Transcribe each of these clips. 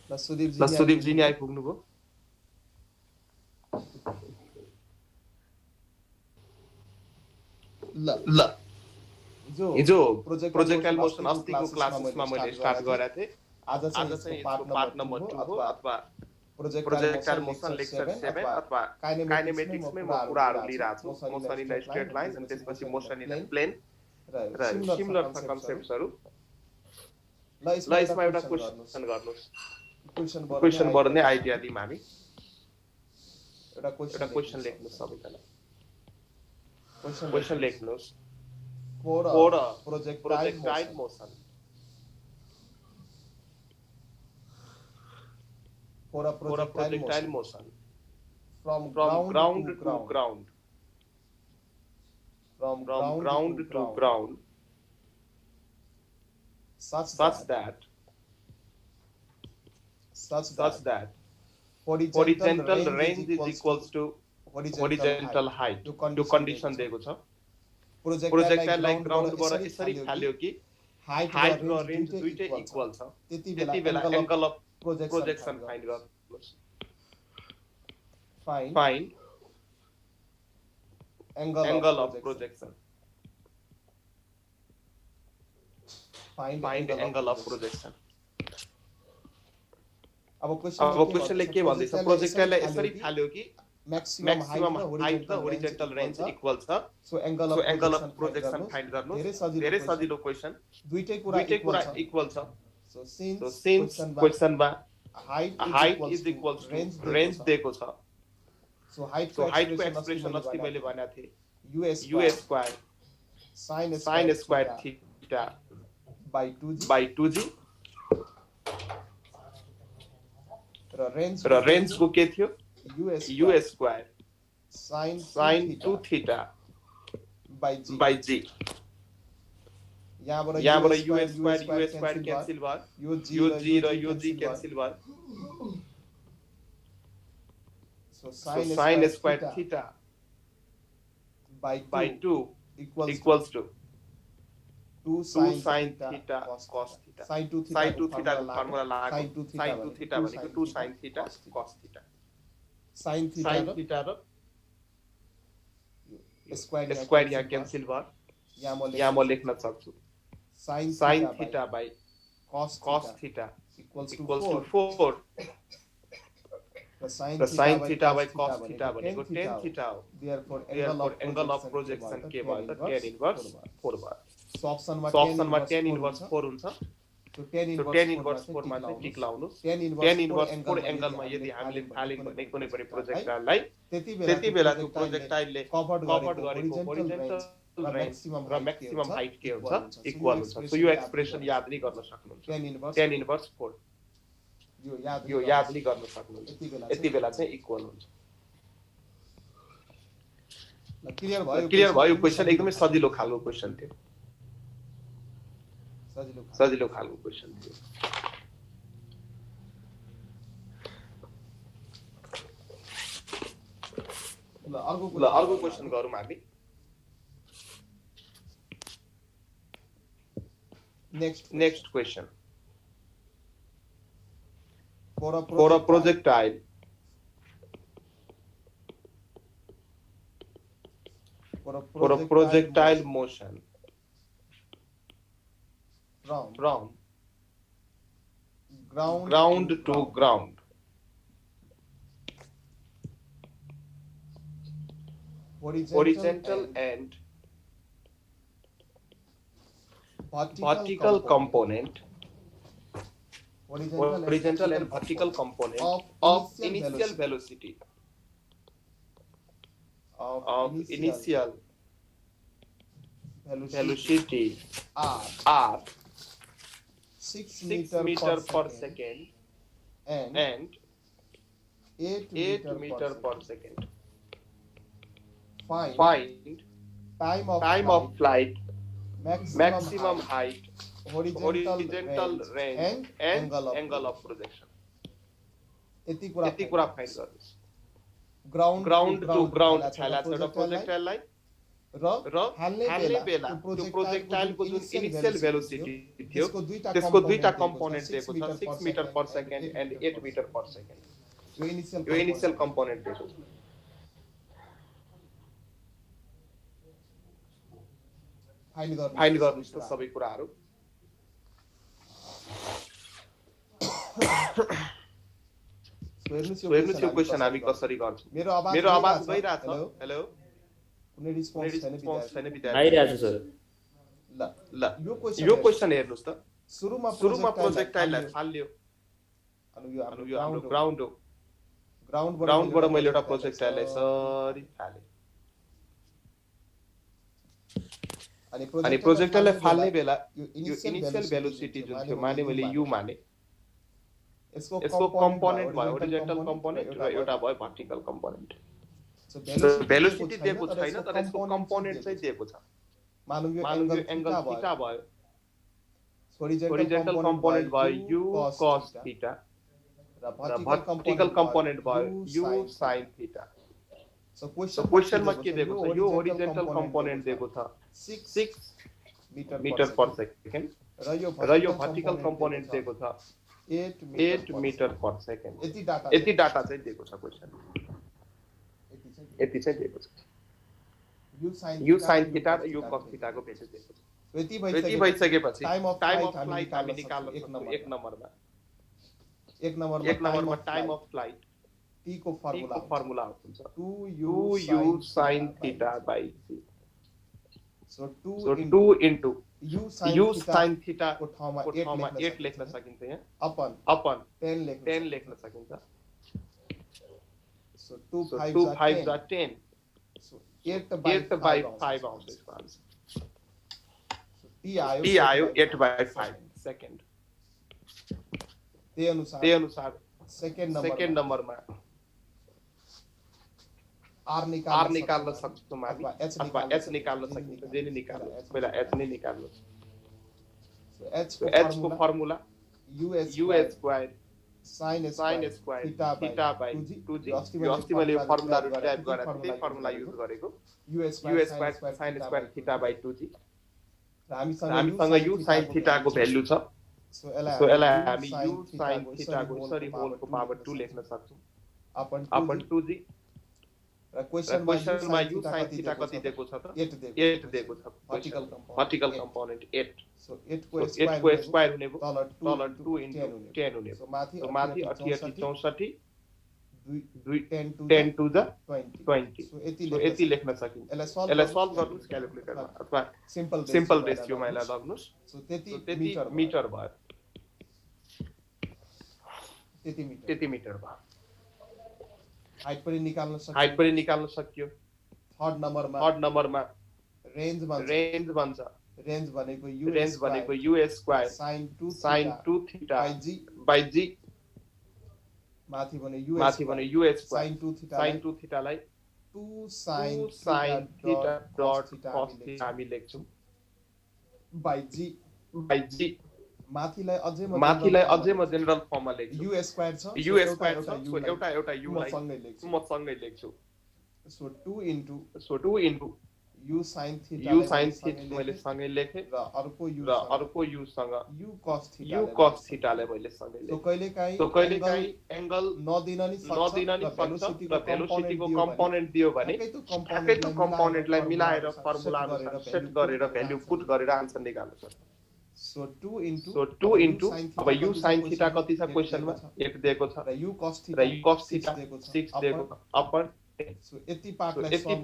ल सुदीप जी नि आइपुग्नु भयो। ल हिजो प्रोजेक्टाइल मोसन अस्तिको क्लासेसमा मैले स्टार्ट गरेको थिएँ। आज चाहिँ यसको पार्ट नम्बर 2 हो अथवा प्रोजेक्टाइल मोसन लेक्चर 7 अथवा काइनेमेटिक्समै म कुराहरू लिइरहेको छु। मोसन इन स्ट्रेट लाइन अनि त्यसपछि मोसन इन प्लेन र सिमिलर छ कन्सेप्ट्सहरू। ल यसमा एउटा क्वेसन गर्नुस्। क्वेसनबाट नै आइडिया दिउँ हामी। एउटा क्वेसन लेख्नुस् सबैजना। Question लेख्नुस्। For a projectile motion. For a projectile motion. From ground to ground. From ground to ground. Such that horizontal range is equals to horizontal height. यो condition दिएको छ। प्रोजेक्टाइल लाइक ग्राउन्डबाट यसरी फाल्यो कि height र range दुईटै equal छ। त्यति बेला एंगल अफ प्रोजेक्सन फाइन्ड गर्नुस्। Find angle of projection. Find angle of projection. अब क्वेसनले के भन्दैछ? प्रोजेक्टाइललाई यसरी फाल्यो कि maximum height र horizontal range equal छ। So angle of projection find गर्नु धेरै सजिलो क्वेशन। दुईटै कुरा इक्वल छ। So since क्वेशन मा height is equals to range दिएको छ। So height को एक्सप्रेसन अस्ति मैले भनेको थिएँ। u square sin square theta by 2g र रेन्ज को के थियो? u square sin 2 theta by g यहाँबाट u square क्यान्सल भयो। यो g र यो g क्यान्सल भयो। So sin square theta by 2 equals to 2 sin theta cos theta। sin 2 theta को फर्मुला लगाएको। sin 2 theta भनेको 2 sin theta cos theta। sin theta र स्क्वायर यहाँ क्यान्सल भयो। यहाँ म लेख्न सक्छु sin theta by cos theta equals to 4 र sin theta by cos theta भनेको tan theta हो। therefore angle of projection के भयो त? tan inverse 4 भयो। So अप्सनमा tan inverse 4 हुन्छ। So tan inverse 4 मा चाहिँ टिक लाउनुस्। tan inverse 4 एंगलमा यदि हामीले फाल्यौं भने कुनै पनि प्रोजेक्टाइललाई त्यति बेला त्यो प्रोजेक्टाइलले कभर्ड गरेको होरिजन्टल र म्याक्सिमम हाइट के हुन्छ? इक्वल हुन्छ। सो यो एक्सप्रेसन याद नै गर्न सक्नुहुन्छ। tan inverse 4 यो याद नै गर्न सक्नुहुन्छ। यति बेला चाहिँ इक्वल हुन्छ। क्लियर भयो? क्वेशन एकदमै सजिलो खालको क्वेशन थियो। सजिलो खालको क्वेशन थियो। ल अर्को क्वेशन गरौँ हामी। Next question. For a projectile motion from ground to ground, horizontal and vertical component, horizontal and vertical component of initial velocity r 6 meter per second and 8 meter per second. Find time of flight, maximum height, horizontal range and angle of projection. यति कुरा find गर्नुस्। Ground to ground फाला छ एउटा प्रोजेक्टाइललाई र हाल्ने बेला त्यो प्रोजेक्टाइलको जुन इनिशियल भेलोसिटी थियो त्यसको दुईटा कम्पोनेन्ट दिएको छ 6 metre per second and 8 metre per second यो इनिशियल कम्पोनेन्ट दिएको छ फाइन्ड गर्नुस् त सबै कुराहरू हेर्नुस् यो क्वेशन हामी कसरी गर्छौं मेरो आवाज गइराछ हेलो कुनै रिस्पोन्स छैन विद्यार्थी आइराछ सर ल यो क्वेशन हेर्नुस् त सुरुमा प्रोजेक्टाइललाई फाल्यो अनि यो हाम्रो ग्राउन्ड हो ग्राउन्डबाट मैले एउटा प्रोजेक्टाइललाई सरी फाले अनि प्रोजेक्टाइललाई फाल्ने बेला यो इनिशियल भेलोसिटी जुन थियो माने मैले यु माने यसको कम्पोनेन्ट भयो होरिजोन्टल कम्पोनेन्ट र एउटा भयो भर्टिकल कम्पोनेन्ट सो भेलोसिटी दिएको छैन तर यसको कम्पोनेन्ट चाहिँ दिएको छ मानौँ यो एंगल थीटा भयो होरिजोन्टल कम्पोनेन्ट भयो यु cos थीटा र भर्टिकल कम्पोनेन्ट भयो यु sin थीटा सो क्वेशनमा के दिएको छ यो होरिजोन्टल कम्पोनेन्ट दिएको छ 6 मिटर पर सेकेन्ड र यो भर्टिकल कम्पोनेन्ट दिएको छ 8 मिटर पर सेकेन्ड यति डाटा चाहिँ दिएको छ क्वेशन यति चाहिँ दिएको छ यु sin थीटा र यु cos थीटाको भेल्यु दिएको छ यति भइसकेपछि टाइम अफ फ्लाइट हामी निकाल्न सक्छौं एक नम्बरमा टाइम अफ फ्लाइट t को फर्मुला हुन्छ 2u sin theta by c so 2 into u sin theta को ठाउँमा 8 लेख्न सकिन्छ यहाँ अपन 10 लेख्न सकिन्छ सो 2 5 जा 10 सो 8 by 5 आउँछ यसको आन्सर t आयो 8 by 5 सेकेन्ड त्यही अनुसार सेकेन्ड नम्बरमा r निकाल्न सक्छौं हामी अथवा h निकाल्न सकिन्छ जे नि निकाल्नु पहिला h नै निकाल्नु सो h को formula u square sin square theta by 2g यो अस्ति मैले यो फर्मुलाहरु टाइप गरेर त्यही फर्मुला युज गरेको u square sin square theta by 2g र हामीसँग u sin थीटा को भ्यालु छ सो यसलाई हामी u sin थीटा को यसरी होल को पावर 2 लेख्न सक्छौं अपन 2g र क्वेशनमा u sin थीटा कति दिएको छ त 8 दिएको छ भर्टिकल कम्पोनेन्ट 8 सो 8 को स्क्वायर हुने भयो तल 2 into 10 हुने सो भयो माथि 88 64 10 to the 20 सो यति लेख्न सकिन्छ यसलाई सल्भ गर्नुस् क्याल्कुलेटरमा अथवा सिम्पल रेशियोमा यसलाई लग्नुस् सो त्यति मिटर भयो त्यति मिटर भयो हाइट पनि निकाल्न सकियो थर्ड नम्बरमा रेन्ज भन्छ रेन्ज भनेको u square sin 2 theta by g माथि भने u square sin 2 थीटालाई 2 sin theta dot cos theta हामी लेख्छौं by g माथिलाई अझै म जेनरल फर्ममा लेख्छु u स्क्वायर छ सो एउटा u लाई म सँगै लेख्छु so 2 into u sin theta मैले सँगै लेखे र अर्को u सँग u cos थीटाले मैले सँगै लेखे सो कहिलेकाहीँ एंगल नदिन नि सक्छ र भेलोसिटीको कम्पोनेन्ट दियो भने ठ्याक्कै त्यो कम्पोनेन्टलाई मिलाएर फर्मुला अनुसार सेट गरेर भ्यालु पुट गरेर आन्सर निकाल्न सक्छ सो 2 into अब u sin थीटा कति छ क्वेशनमा 8 दिएको छ र u cos थीटा 6 दिएको छ अपन सो यति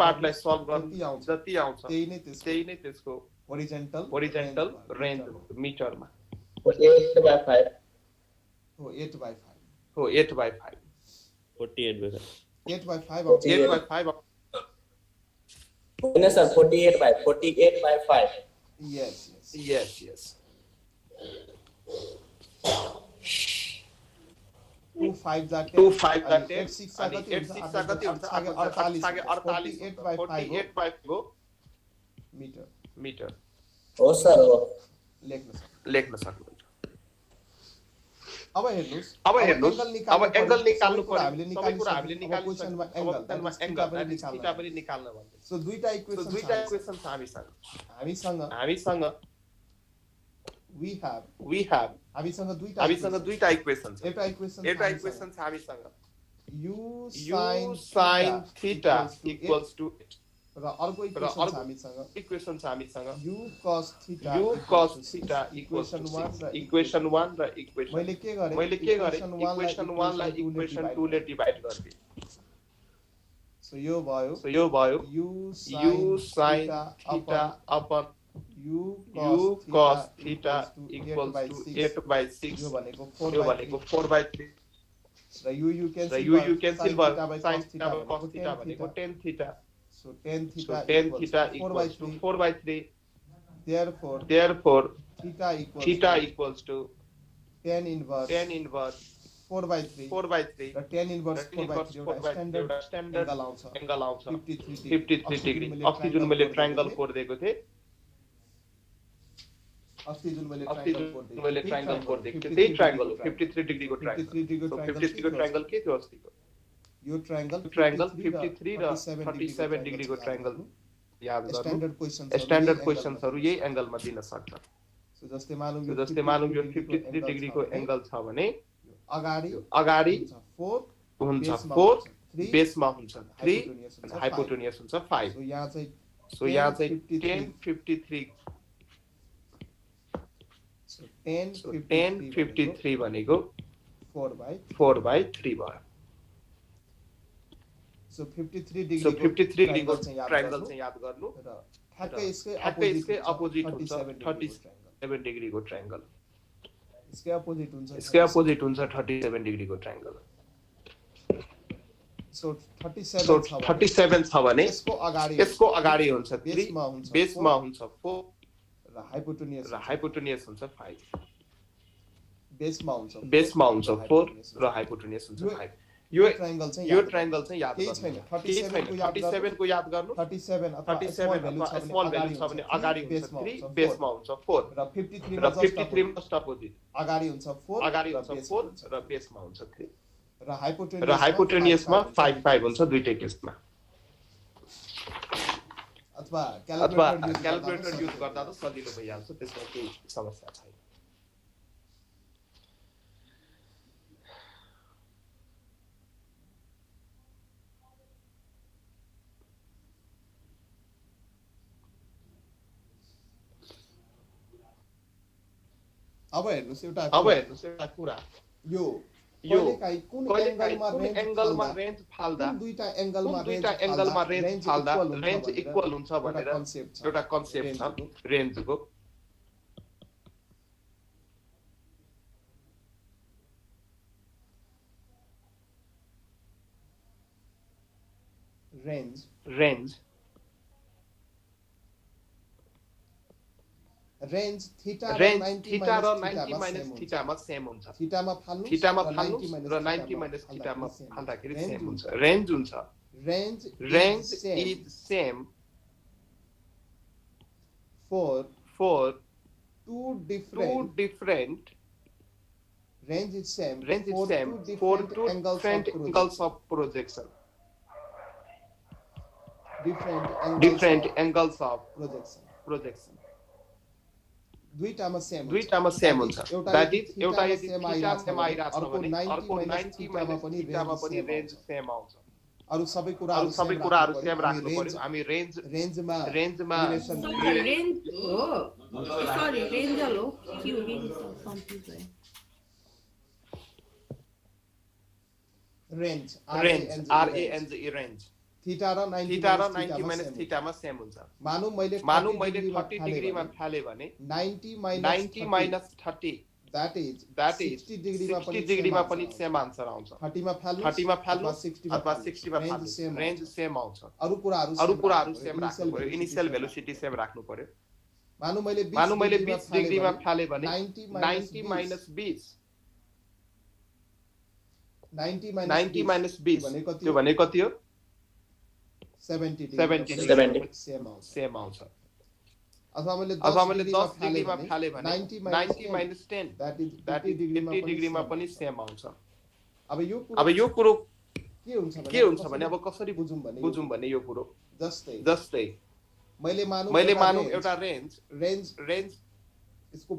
पार्टलाई सल्भ गर्नु जति आउँछ त्यही नै त्यसको होरिजोन्टल रेन्ज मिटरमा 48 by 5 हो 8 by 5 हो 8 by 5 48 by 5 8 by 5 8 by 5 no sir 48 by 5 yes 2 5 जा 10 8 6 सा कति हुन्छ 48 by 5 हो मिटर हो सर हो लेख्न सक्नुहुन्छ अब हेर्नुस् अब एंगल निकाल्नु पर्यो हामीले निकाल्नु एंगल थीटा पनि निकाल्न भन्दै सो दुईटा इक्वेसन छ हामीसँग we have हामीसँग दुईटा इक्वेसन छ एउटा इक्वेसन छ हामीसँग u sin theta equals to र अर्को इक्वेसन छ हामीसँग u cos theta इक्वेसन 1 र इक्वेसन मैले के गरे इक्वेसन 1 लाई इक्वेसन 2 ले डिवाइड गर्दिए सो यो भयो u sin theta upon u cos theta equals to 8/6 यो भनेको 4/3 र you cancel sin theta by cos theta भनेको tan theta so tan theta equals to 4/3 therefore theta equals to tan inverse 4/3 र tan inverse 4/3 एउटा standard angle आउँछ 53 degree अस्ति जुन मैले ट्रायंगल कोर्दिएको थिए ट्रायंगल कोर्दिएको थिए त्यही ट्रायंगल हो 53 डिग्री को ट्रायंगल के थियो अस्तिको यो ट्रायंगल 53 र 37 डिग्री को ट्रायंगल याद गर्नु स्ट्यान्डर्ड क्वेशन्सहरु यही एंगलमा दिन सक्छ सो जस्तै मानौं यो 53 डिग्री को एंगल छ भने अगाडि हुन्छ 4 बेसमा हुन्छ 3 हाइपोटेन्युस हुन्छ 5 सो यहाँ चाहिँ 10 53 10 53 भनेको 4/3 भयो सो 53 डिग्री को ट्रायंगल चाहिँ याद गर्नु र ठ्याक्कै यसकै अपोजिट हुन्छ 37 डिग्री को ट्रायंगल इसके अपोजिट हुन्छ 37 डिग्री को ट्रायंगल सो 37 छ भने यसको अगाडि हुन्छ 3 बेसमा हुन्छ 4 र हाइपोटेन्युस हुन्छ 5 बेसमा हुन्छ 4 र हाइपोटेन्युस हुन्छ 5 यो ट्रायंगल चाहिँ याद गर्नु 37 को याद गर्नु 37 अथवा स्मल भ्यालु छ भने अगाडि हुन्छ 3 बेसमा हुन्छ 4 र 53 जस्ट अपोजिट अगाडि हुन्छ 4 र बेसमा हुन्छ 3 र हाइपोटेन्युसमा 5 हुन्छ दुईटै केसमा अथवा क्याल्कुलेटर युज गर्दा त सजिलो भइहाल्छ त्यसमा केही समस्या छैन अब हेर्नुस् एउटा कुरा यो कुन एंगलमा रेंज फाल्दा दुईटा एंगलमा रेंज फाल्दा रेंज इक्वल हुन्छ भनेर एउटा कन्सेप्ट छ रेंजको रेंज थीटा र 90 माइनस थीटा मा सेम हुन्छ थीटामा फाल्नु र 90 माइनस थीटा मा फाल्दाखेरि सेम हुन्छ range is same for two different range is same for two different angles of projection different angles of projection दुईटामा सेम हुन्छ दैट इज एउटा यदि थीटा सेम आइराछ भने अर्को 90 माइनस थीटामा पनि रेंज सेम आउँछ अरु सबै कुराहरु सेम राख्नु पर्यो हामी रेंजमा रेंज हो सरी रेंजल हो क्यू कन्फ्युज भयो रेंज RANGE रेंज थीटा र 90 माइनस थीटामा सेम हुन्छ मानौ मैले 30 डिग्रीमा फाले भने 90 माइनस 30 that is 60 डिग्रीमा पनि सेम आन्सर आउँछ 30 मा फाल्नु अथवा 60 मा फाल्नु रेंज सेम आउँछ अरु कुराहरु सेम राख्नु पर्यो इनिशियल भेलोसिटी सेम राख्नु पर्यो मानौ मैले 20 डिग्रीमा फाले भने 90 माइनस 20 90 माइनस 20 त्यो भने कति हो 70 सेम आउँछ अथवा मैले 10 डिग्रीमा फाले भने 90 minus 10 that is 50 डिग्रीमा पनि सेम आउँछ। अब यो कुरो के हुन्छ भने अब कसरी बुझौं भने यो कुरो जस्तै मैले मानौ एउटा रेन्ज इसको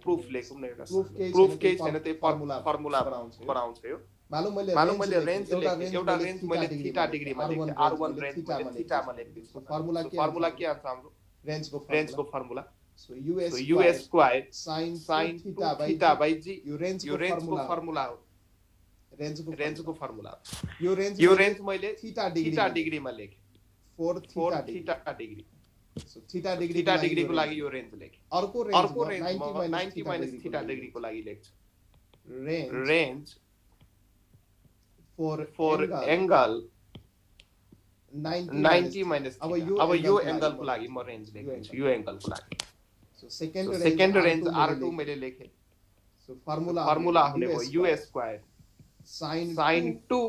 प्रूफ लेखौं न एउटा प्रूफ केही छैन, त्यही फर्मुला बनाउँछ यो। मानौ मैले रेन्ज लेखे, एउटा रेन्ज मैले थीटा डिग्रीमा लेखे, r1 रेन्ज मैले थीटामा लेख्दिन्छु। फर्मुला के आउँछ हाम्रो रेन्जको formula? So us square sin theta by g यो रेन्जको फर्मुला हो। रेन्जको फर्मुला यो रेन्ज मैले थीटा डिग्रीमा लेखे for theta degree. So theta डिग्रीको लागि यो रेन्ज लेखे। अर्को रेन्ज 90 माइनस थीटा डिग्रीको लागि लेख्छु रेन्ज फर एंगल 90 माइनस। अब यो एंगलको लागि म रेन्ज लेख्छु, यो एंगलको लागि। सो सेकेन्ड रेन्ज r2 मैले लेखे। सो फर्मुला हुने भयो us स्क्वायर sin 2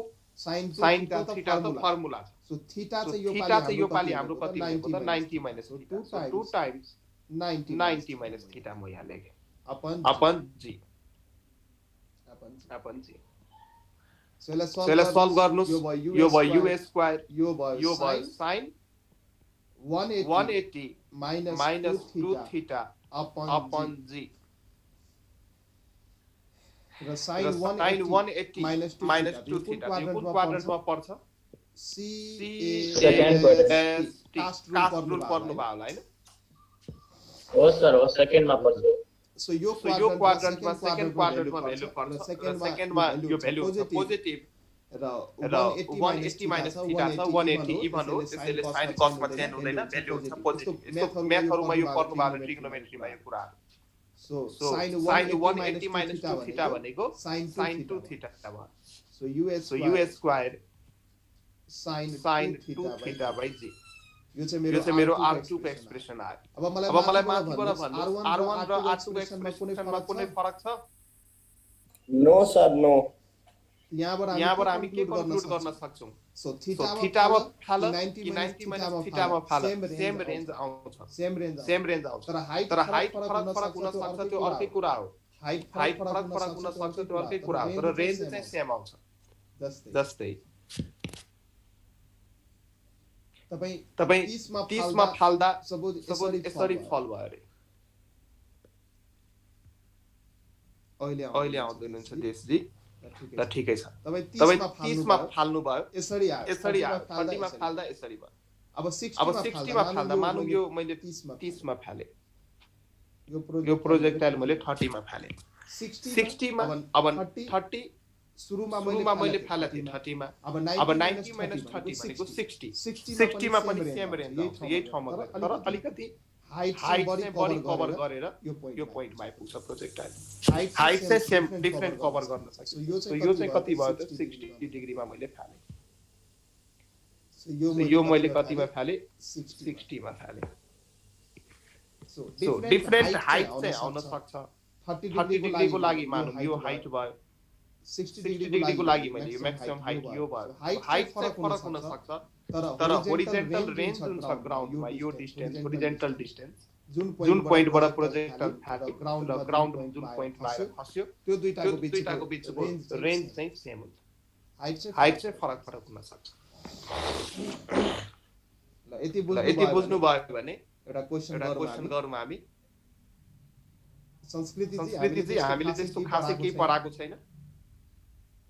थीटा त फर्मुला। सो थीटा चाहिँ यो पाली हाम्रो कति भएको त 90 minus theta. So 2 times 90 minus theta म यहाँ लेखे अपन g। सो यसलाई सल्भ गर्नुस्। यो भयो us स्क्वायर, यो भयो sin 180 minus 2 theta upon g र sin 180 माइनस 2 थीटा यो कुन क्वाड्रेन्टमा पर्छ? Second quadrant. कास्ट रुल पर्नु भयो होला हैन? हो सर, हो सेकेन्डमा पर्छ। सो यो क्वाड्रेन्टमा सेकेन्ड क्वाड्रेन्टमा भ्यालु पर्छ, सेकेन्डमा यो भ्यालु पोजिटिभ र 180 माइनस थीटा छ 180 इभन हो, त्यसैले साइन कसमा चेन्ज हुँदैन, भ्यालु हुन्छ पोजिटिभ। यसको म्याथहरुमा यो पर्नु भयो ट्रिग्नोमेट्रीमा यो कुरा। सो sin 180 माइनस 2 थीटा भनेको sin 2 थीटा भयो। So us square sin 2 theta by g यो चाहिँ मेरो r2 को एक्सप्रेसन आयो। अब मलाई माथिबाट भन्नु r1 र r2 को एक्सप्रेसनमा कुनै फरक छ? No sir, no. यहाँबाट हामी के कन्क्लुड गर्न सक्छौं? सो थीटामा फाल कि 90 माइनस थीटामा फाल सेम रेन्ज आउँछ। तर हाइट फरक हुन सक्छ, त्यो अर्कै कुरा हो। हाइट फरक हुन सक्छ, त्यो अर्कै कुरा हो, तर रेन्ज चाहिँ सेम आउँछ। जस्तै तपाई 30 मा फाल्दा सपोज यसरी फल भयो अरे। अहिले आउँदैन हुन्छ देशजी, ल ठिकै छ। तपाई 30 मा फाल्नु भयो, यसरी आयो। 30 मा फाल्दा यसरी भयो। अब 60 मा फाल्दा मानौ यो मैले 30 मा फाले, यो प्रोजेक्टाइल मैले 30 मा फाले। 60 मा अब 30 सुरुमा मैले फाले थिए 30 मा। अब 90 माइनस 30 भनेको 60 मा पनि सेम रेन्ज आउँछ, यही ठाउँमा गयो। तर अलिकति हाइट चाहिँ बढी कभर गरेर यो पोइन्टमा आइपुग्छ प्रोजेक्टाइल। हाइट चाहिँ सेम डिफरेन्ट कभर गर्न सक्छ। सो यो चाहिँ कति भयो त 60 डिग्रीमा मैले फाले। सो यो मैले कतिमा फाले 60 मा फाले। सो डिफरेन्ट हाइट चाहिँ आउन सक्छ। 30 डिग्रीको लागि मानौं यो हाइट भयो, 60 डिग्रीको लागि मैले यो म्याक्सिमम हाइट यो भयो। हाइट चाहिँ फरक हुन सक्छ, तर होरिजोन्टल रेन्ज जुन छ ग्राउन्डमा यो डिस्टेन्स होरिजोन्टल डिस्टेन्स जुन पोइन्टबाट प्रोजेक्टाइल फाट्यो र ग्राउन्ड जुन पोइन्टमा खस्यो त्यो दुईटाको बीचको रेन्ज चाहिँ सेम हुन्छ। हाइट चाहिँ फरक हुन सक्छ। ल यति बुझ्नु भयो भने एउटा क्वेशन गरौँ हामी। संस्कृति चाहिँ हामीले त्यस्तो खासै केही पढाएको छैन।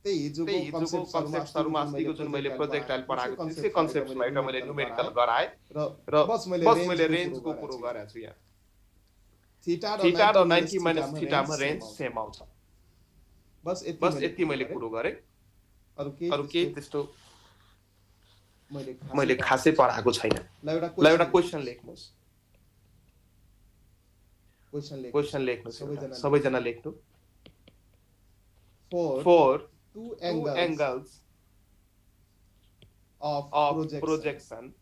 त्यही हिजोको कन्सेप्टहरुमा अस्तिको जुन मैले प्रोजेक्टाइल पढाएको थिएँ त्यसै कन्सेप्टमा एउटा मैले न्यूमेरिकल गराए र बस मैले रेन्जको कुरो गरेको छु। यहाँ थीटा र 90 माइनस थीटामा रेन्ज सेम आउँछ। बस यति मैले कुरो गरे। अरु केही त्यस्तो मैले खासै पढाएको छैन। ल एउटा क्वेशन लेख्नुस्। क्वेशन लेख्नुस् सबैजना लेख्नु। For two angles of projection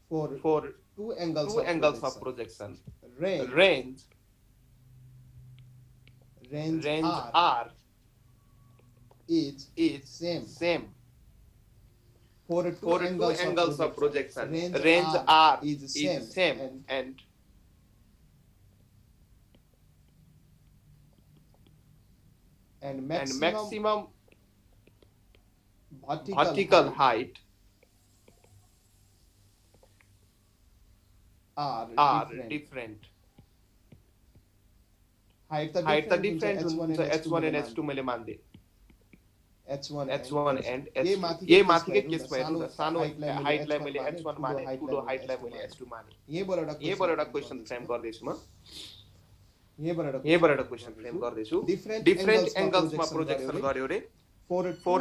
for two angles of projection range R is same For two angles of projection, range R is same and maximum vertical height are different. height the different h1 and h2 मैले मान्दे h1 and h2 ये माथि के केसमा हेर्नु न सानो हाइटलाई मैले h1 माने ठुलो हाइटलाई मैले h2 माने यहीबाट एउटा क्वेशन फ्रेम गर्दै छु म यहीबाट एउटा क्वेशन फ्रेम गर्दै छु डिफरेन्ट एंगल्समा प्रोजेक्सन गर्यो रे for two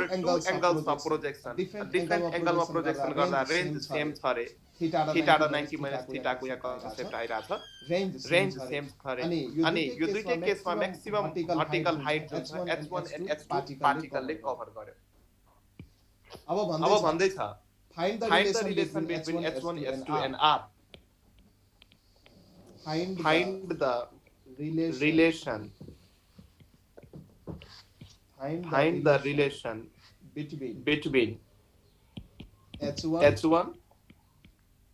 angles of projection different एंगलमा प्रोजेक्सन गर्दा रेन्ज सेम छ रे थीटा र 90 माइनस थीटा को यहाँ कन्सेप्ट आइरा छ रेन्ज सेम छ रे अनि यो दुईटै केसमा म्याक्सिमम वर्टिकल हाइट जुन छ h1 and h2 पार्टिकलले कभर गर्यो अब भन्दै छ find the relation between h1 h2 and r find the relation find the relation between h1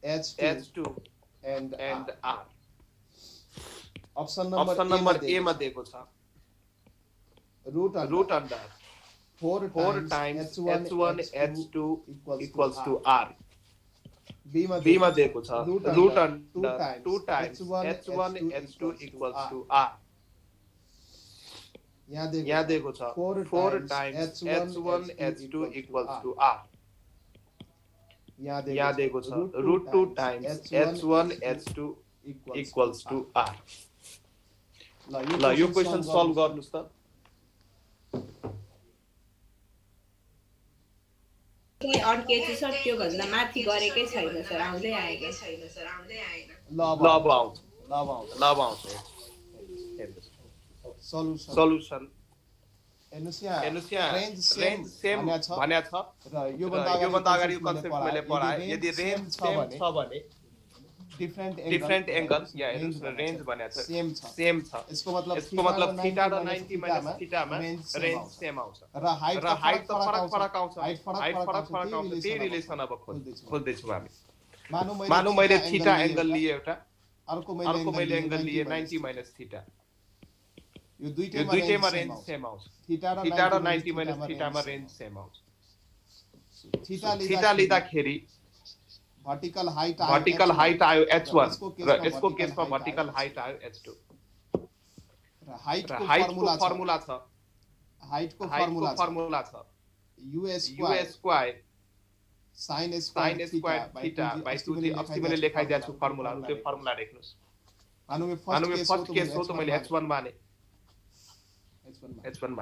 h2 and r option number a मा दिएको छ root under 4 times h1 h2 equals to r b मा दिएको छ root under 2 times h1 h2 equals to r यहाँ दिएको छ 4 times h1 h2 equals to r यहाँ दिएको छ root 2 times h1 h2 equals to r ल यो क्वेशन सल्भ गर्नुस् त के अड्केछ सर त्यो भन्दा माथि गरेकै छैन सर आउँदै आएन ल अब आउँछ solution रेंज सेम भन्या छ र यो भन्दा अगाडि यो कन्सेप्ट मैले पढाए यदि रेंज सेम छ भने डिफरेन्ट एंगल या हेर्नुस् न रेंज भन्या छ सेम छ यसको मतलब थीटा र 90 माइनस थीटा मा रेंज सेम आउँछ र हाइट त फरक आउँछ हाइट फरक आउँछ त्यही रिलेसन अब खोज्दै छौं हामी मानौ मैले थीटा एंगल लिए एउटा अर्को मैले एंगल लिए 90 माइनस थीटा यो दुईटैमा रेंज सेम आउँछ थीटा र 90 माइनस थीटा मा रेंज सेम आउँछ थीटा लिँदाखेरि वर्टिकल हाइट आयो h1 र यसको केसमा वर्टिकल हाइट आयो h2 र हाइट को फर्मुला छ u square sin square theta by 2g अस्ति मैले लेखाइदिएको छु फर्मुला त्यो फर्मुला लेख्नुस् मानौ फर्स्ट केस हो त मैले h1 माने यहाँबाट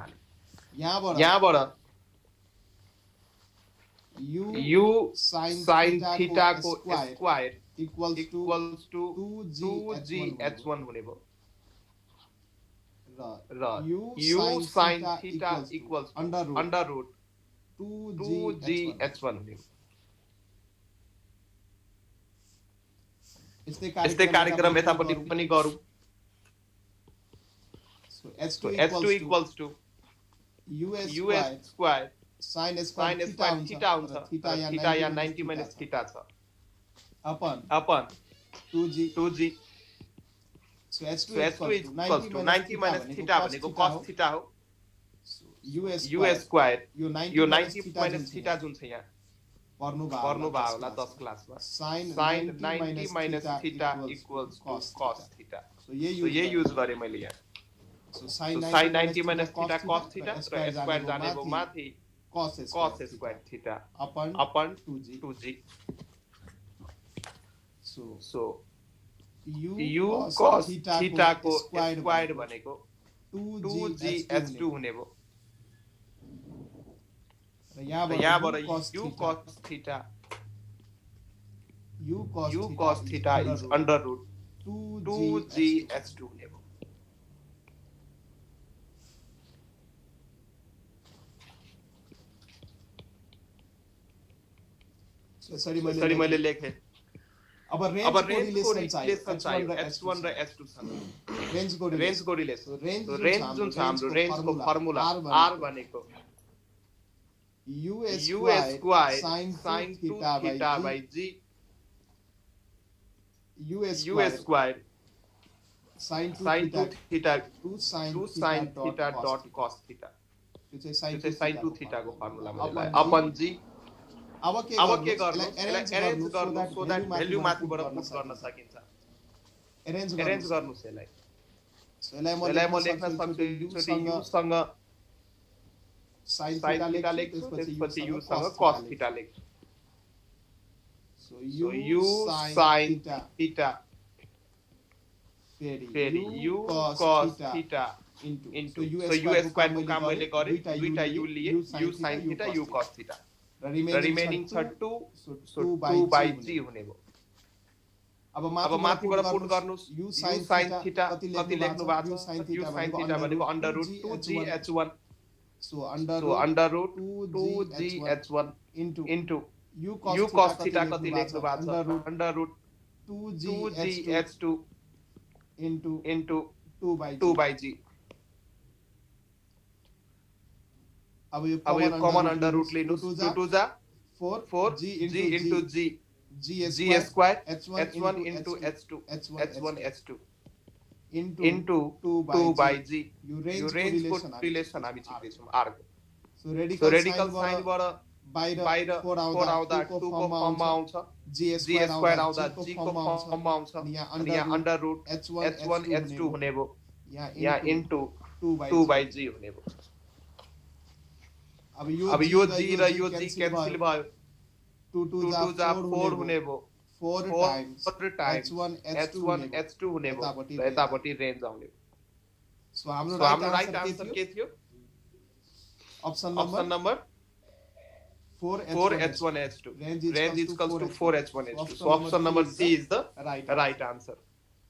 u sin थीटा को square equals to 2g h1 हुने भयो र u sin theta equals under root 2g h1 हुने भयो यस्तै कार्यक्रम यतापट्टि पनि गरौँ So h2 equals to u square sin theta हुन्छ theta यहाँ 90 minus theta छ upon 2g so h2 equals to 90 minus theta भनेको cos theta हो u square यो 90 minus theta जुन छ यहाँ पर्नु भयो होला 10 क्लासमा sin 90 minus theta equals to cos theta so ये युज गरे मैले यहाँ So sin 90 minus theta cos theta र स्क्वायर जाने भयो माथि cos square theta upon 2g so u cos theta को स्क्वायर भनेको 2g h2 हुने भयो र यहाँबाट u cos theta is under root 2g h2 हुने भयो सरी मैले लेखे अब रेंज को रिलेसन चाहियो h1 र h2 सँग रेंज को रिलेसन रेंज जुन छ हाम्रो रेंज को फर्मुला r भनेको U square sin sin 2 theta theta by by G. U U square sin 2 sin 2 theta 2 sin 2 sin theta dot cos theta. त्यो चाहिँ sin 2 theta को फर्मुला मैले लगाए अपन G. अब के गर्नु अरेन्ज गर्नु सो दैट भ्यालु माथिबाट पुट गर्न सकिन्छ अरेन्ज गर्नुस् यसलाई यसलाई म लेख्न सक्छु u सँग sin theta लेख्छु त्यसपछि u सँग cos theta लेख्छु so u sin theta फेरि u cos theta into so u square को काम मैले गरे दुईटा u लिए u sin theta u cos theta remaining छ 2 so 2 by g हुने भयो अब माथिबाट पुट गर्नुस् u sin theta कति लेख्नु भएको छ u sin theta भनेको under root 2g h1 so under root 2g h1 into u cos theta कति लेख्नु भएको छ under root 2g h2 into 2 by g अब यो कमन अंडर रूट लिनुस् 2 जा 4 g into g square h1 into h2 into 2 by g यो range को relation हामी सिक्दै छौं r को सो रेडिकल साइन बाट बाहिर 4 आउँदा 2 को फर्ममा आउँछ g स्क्वायर आउँदा g को फर्ममा आउँछ अनि यहाँ अंडर रूट h1 h2 हुने भो यहाँ into 2 by g हुने भो अब यो g र यो g क्यान्सल भयो 2 जा 4 हुने भो 4 टाइम्स h1 h2 हुने भो र यतापटि रेन्ज आउने भो सो हाम्रो राइट आन्सर के थियो option number 4 h1 h2 range is equals to 4 h1 h2 so option number C is the right answer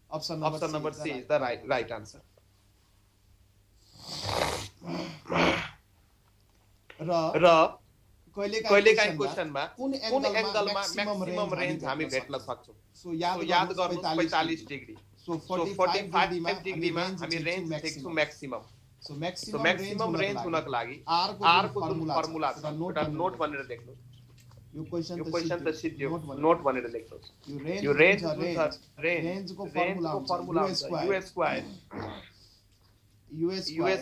option number C is the right answer र कहिलेकाहीँ क्वेशनमा कुन एंगलमा म्याक्सिमम रेंज हामी भेट्न सक्छौं सो याद गर्नु 45 डिग्री सो 45 डिग्रीमा हामी रेंज देख्छौं म्याक्सिमम सो म्याक्सिमम रेंज हुनको लागि r को जुन फर्मुला छ एउटा नोट भनेर लेख्नु यो क्वेशन त सिद्धियो नोट भनेर लेख्नुस् यो रेंज रेंज को formula u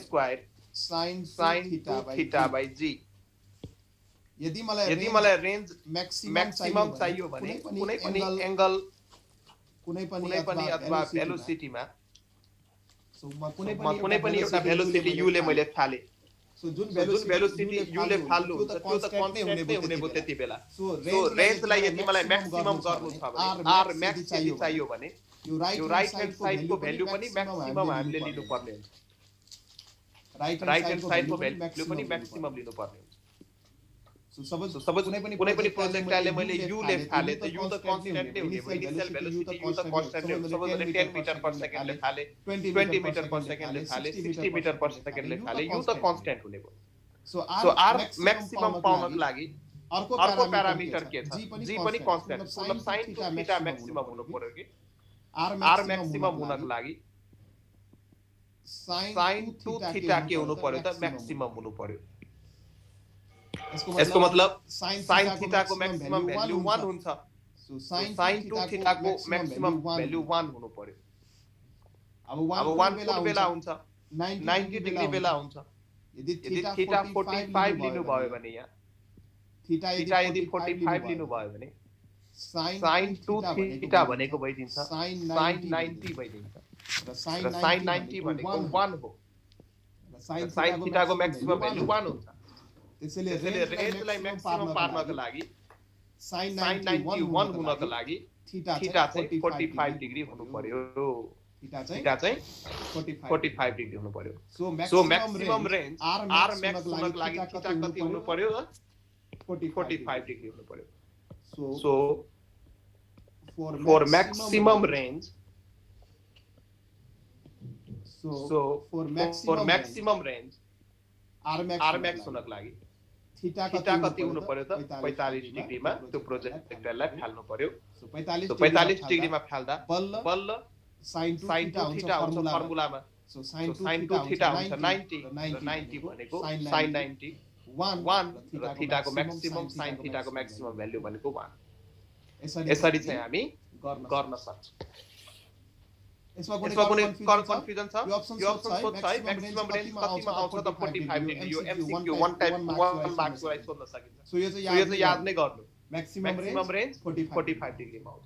square sin 2 theta by g यदि मलाई रेंज मैक्सिमम चाहियो भने कुनै पनि एंगल कुनै पनि अथवा भेलोसिटीमा सो कुनै पनि एउटा भेलोसिटी u ले मैले थाले सो जुन भेलोसिटी u ले फाल्नु हुन्छ त्यो त कन्स्टेन्ट नै हुने भयो त्यतिबेला सो रेंजलाई यदि मलाई म्याक्सिमम गर्नु छ भने r म्याक्स यदि चाहियो भने यो राइट ह्यान्ड साइडको भ्यालु पनि म्याक्सिमम हामीले लिनु पर्ने हुन्छ राइट ह्यान्ड साइडको भ्यालु पनि म्याक्सिमम लिनु पर्ने हुन्छ सो सबै कुनै पनि प्रोजेक्टाइलले मैले u ले फाले त u त कन्स्टेन्ट नै हुने भयो इनिशियल भेलोसिटी u त कन्स्टेन्ट नै हुन्छ सपोज 10 मिटर पर सेकेन्ड ले फाले 20 मिटर पर सेकेन्ड ले फाले 60 मिटर पर सेकेन्ड ले फाले u त कन्स्टेन्ट हुने भयो सो r म्याक्सिमम पाउनको लागि अर्को प्यारामिटर के छ g पनि कन्स्टेन्ट मतलब sin थीटा म्याक्सिमम हुनु पर्यो कि r म्याक्सिमम हुनको लागि sin 2 थीटा के हुनु पर्यो त म्याक्सिमम हुनु पर्यो यसको मतलब sin थीटा को मैक्सिमम भ्यालु 1 हुन्छ सो sin 2 थीटा को मैक्सिमम भ्यालु 1 हुनु पर्यो अब 1 कुन बेला हुन्छ 90 डिग्री बेला हुन्छ यदि थीटा 45 लिनु भयो भने यहाँ थीटा यदि 45 लिनु भयो भने sin 2 थीटा भनेको भइदिन्छ sin 90 भइदिन्छ र sin 90 भनेको 1 हो sin थीटा को मैक्सिमम भ्यालु 1 हुन्छ त्यसैले रेंजलाई म्याक्सिमम पार्नको लागि sin 91 हुनको लागि थीटा चाहिँ 45 डिग्री हुनु पर्यो थीटा चाहिँ 45 डिग्री हुनु पर्यो so maximum range r maximum हुनको लागि थीटा कति हुनु पर्यो 45 डिग्री हुनु पर्यो so for maximum range so for maximum range r max हुनको लागि थीटा कति हुनु पर्यो त 45 डिग्रीमा त्यो प्रोजेक्टाइललाई फाल्नु पर्यो सो 45 डिग्रीमा फाल्दा बल्ल sin 2 थीटा हुन्छ फर्मुलामा सो sin 2 थीटा हुन्छ 90 र 90 भनेको sin 90 1 र थीटाको म्याक्सिमम sin थीटाको म्याक्सिमम भ्यालु भनेको 1 यसरी चाहिँ हामी गर्न सक्छौं यसमा कुनै कन्फ्युजन छ यो अप्सन सोध्छ है म्याक्सिमम रेन्ज कतिमा आउँछ त 45 डिग्री यो एमसीक्यू वन मार्क्स वाइज सोध्न सकिन्छ सो यो चाहिँ याद नै गर्नु म्याक्सिमम रेन्ज 45 डिग्रीमा आउँछ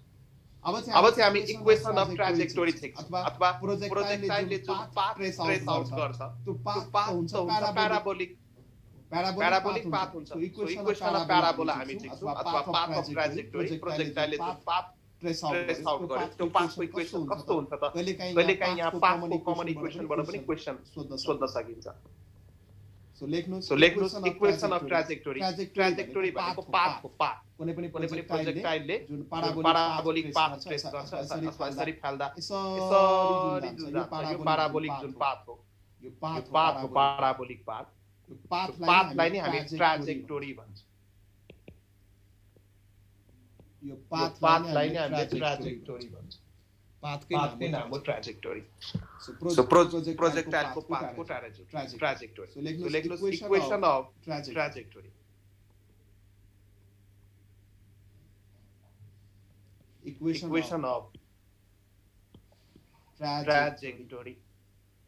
अब चाहिँ हामी इक्वेसन अफ ट्राजेक्टोरी लेख्छौं अथवा प्रोजेक्टाइलले जुन पाथ ट्रेस आउट गर्छ त्यो पाथ हुन्छ प्याराबोलिक पाथ हुन्छ सो इक्वेसन अफ प्याराबोला हामी लेख्छौं अथवा पाथ अफ ट्राजेक्टोरी प्रोजेक्टाइलले जुन पाथ ट्रेस आउट गर्यो त्यो पाथको इक्वेसन कस्तो हुन्छ त कहिलेकाहीँ यहाँ पाथको कमन इक्वेसनबाट पनि क्वेशन सोध्न सकिन्छ सो लेख्नुस् इक्वेसन अफ ट्राजेक्टोरी भनेको पाथको पाथ कुनै पनि प्रोजेक्टाइलले जुन प्याराबोलिक पाथ ट्रेस गर्छ अथवा यसरी फाल्दा यसरी जुन जान्छ यो प्याराबोलिक जुन पाथ हो यो पाथ हो प्याराबोलिक पाथ यो पाथलाई नै हामी ट्राजेक्टोरी भन्छौं यो पाथलाई नै हामीले ट्राजेक्टोरी भन्छौं पाथकै नाम हो ट्राजेक्टोरी सो प्रोजेक्टाइलको पाथको ट्राजेक्टोरी सो लेख्नुस् equation of trajectory equation of trajectory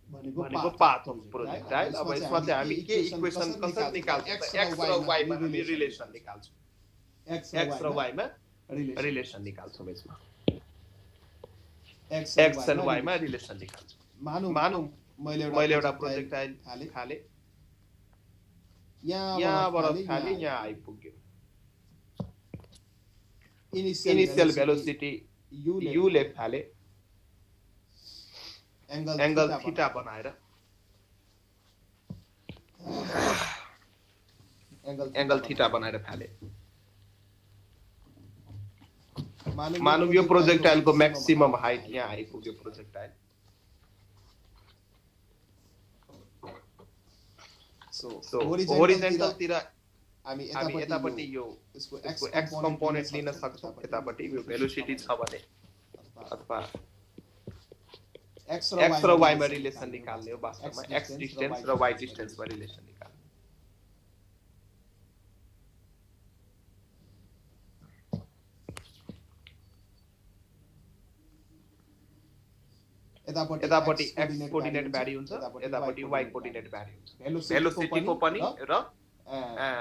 भनेको पाथ अफ प्रोजेक्टाइल अब यसमा चाहिँ हामी के इक्वेसन कसरी निकाल्छौं x र y मा हामी रिलेसन निकाल्छौं x र y मा रिलेसन निकाल्छौं यसमा x and y मा रिलेसन निकाल्छौं मानौ मैले एउटा प्रोजेक्टाइल थाले यहाँबाट थाले यहाँ आइपुग्यो इनिशियल भेलोसिटी u ले थाले एंगल थीटा बनाएर एंगल थीटा बनाएर थाले मानौ यो प्रोजेक्टाइलको म्याक्सिमम हाइट यहाँ आइपुग्यो प्रोजेक्टाइल सो होरिजन्टल तिर हामी यतापट्टि यो यसको x कम्पोनेन्ट लिन सक्छौं यतापट्टि यो भेलोसिटी छ भने अथवा x र y मा रिलेसन निकाल्ने हो वास्तवमा x डिस्टेन्स र y डिस्टेन्स मा रिलेसन निकाल्ने यतापट्टि x कोर्डिनेट भ्यारी हुन्छ यतापट्टि y कोर्डिनेट भ्यारी हुन्छ भेलोसिटीको पनि र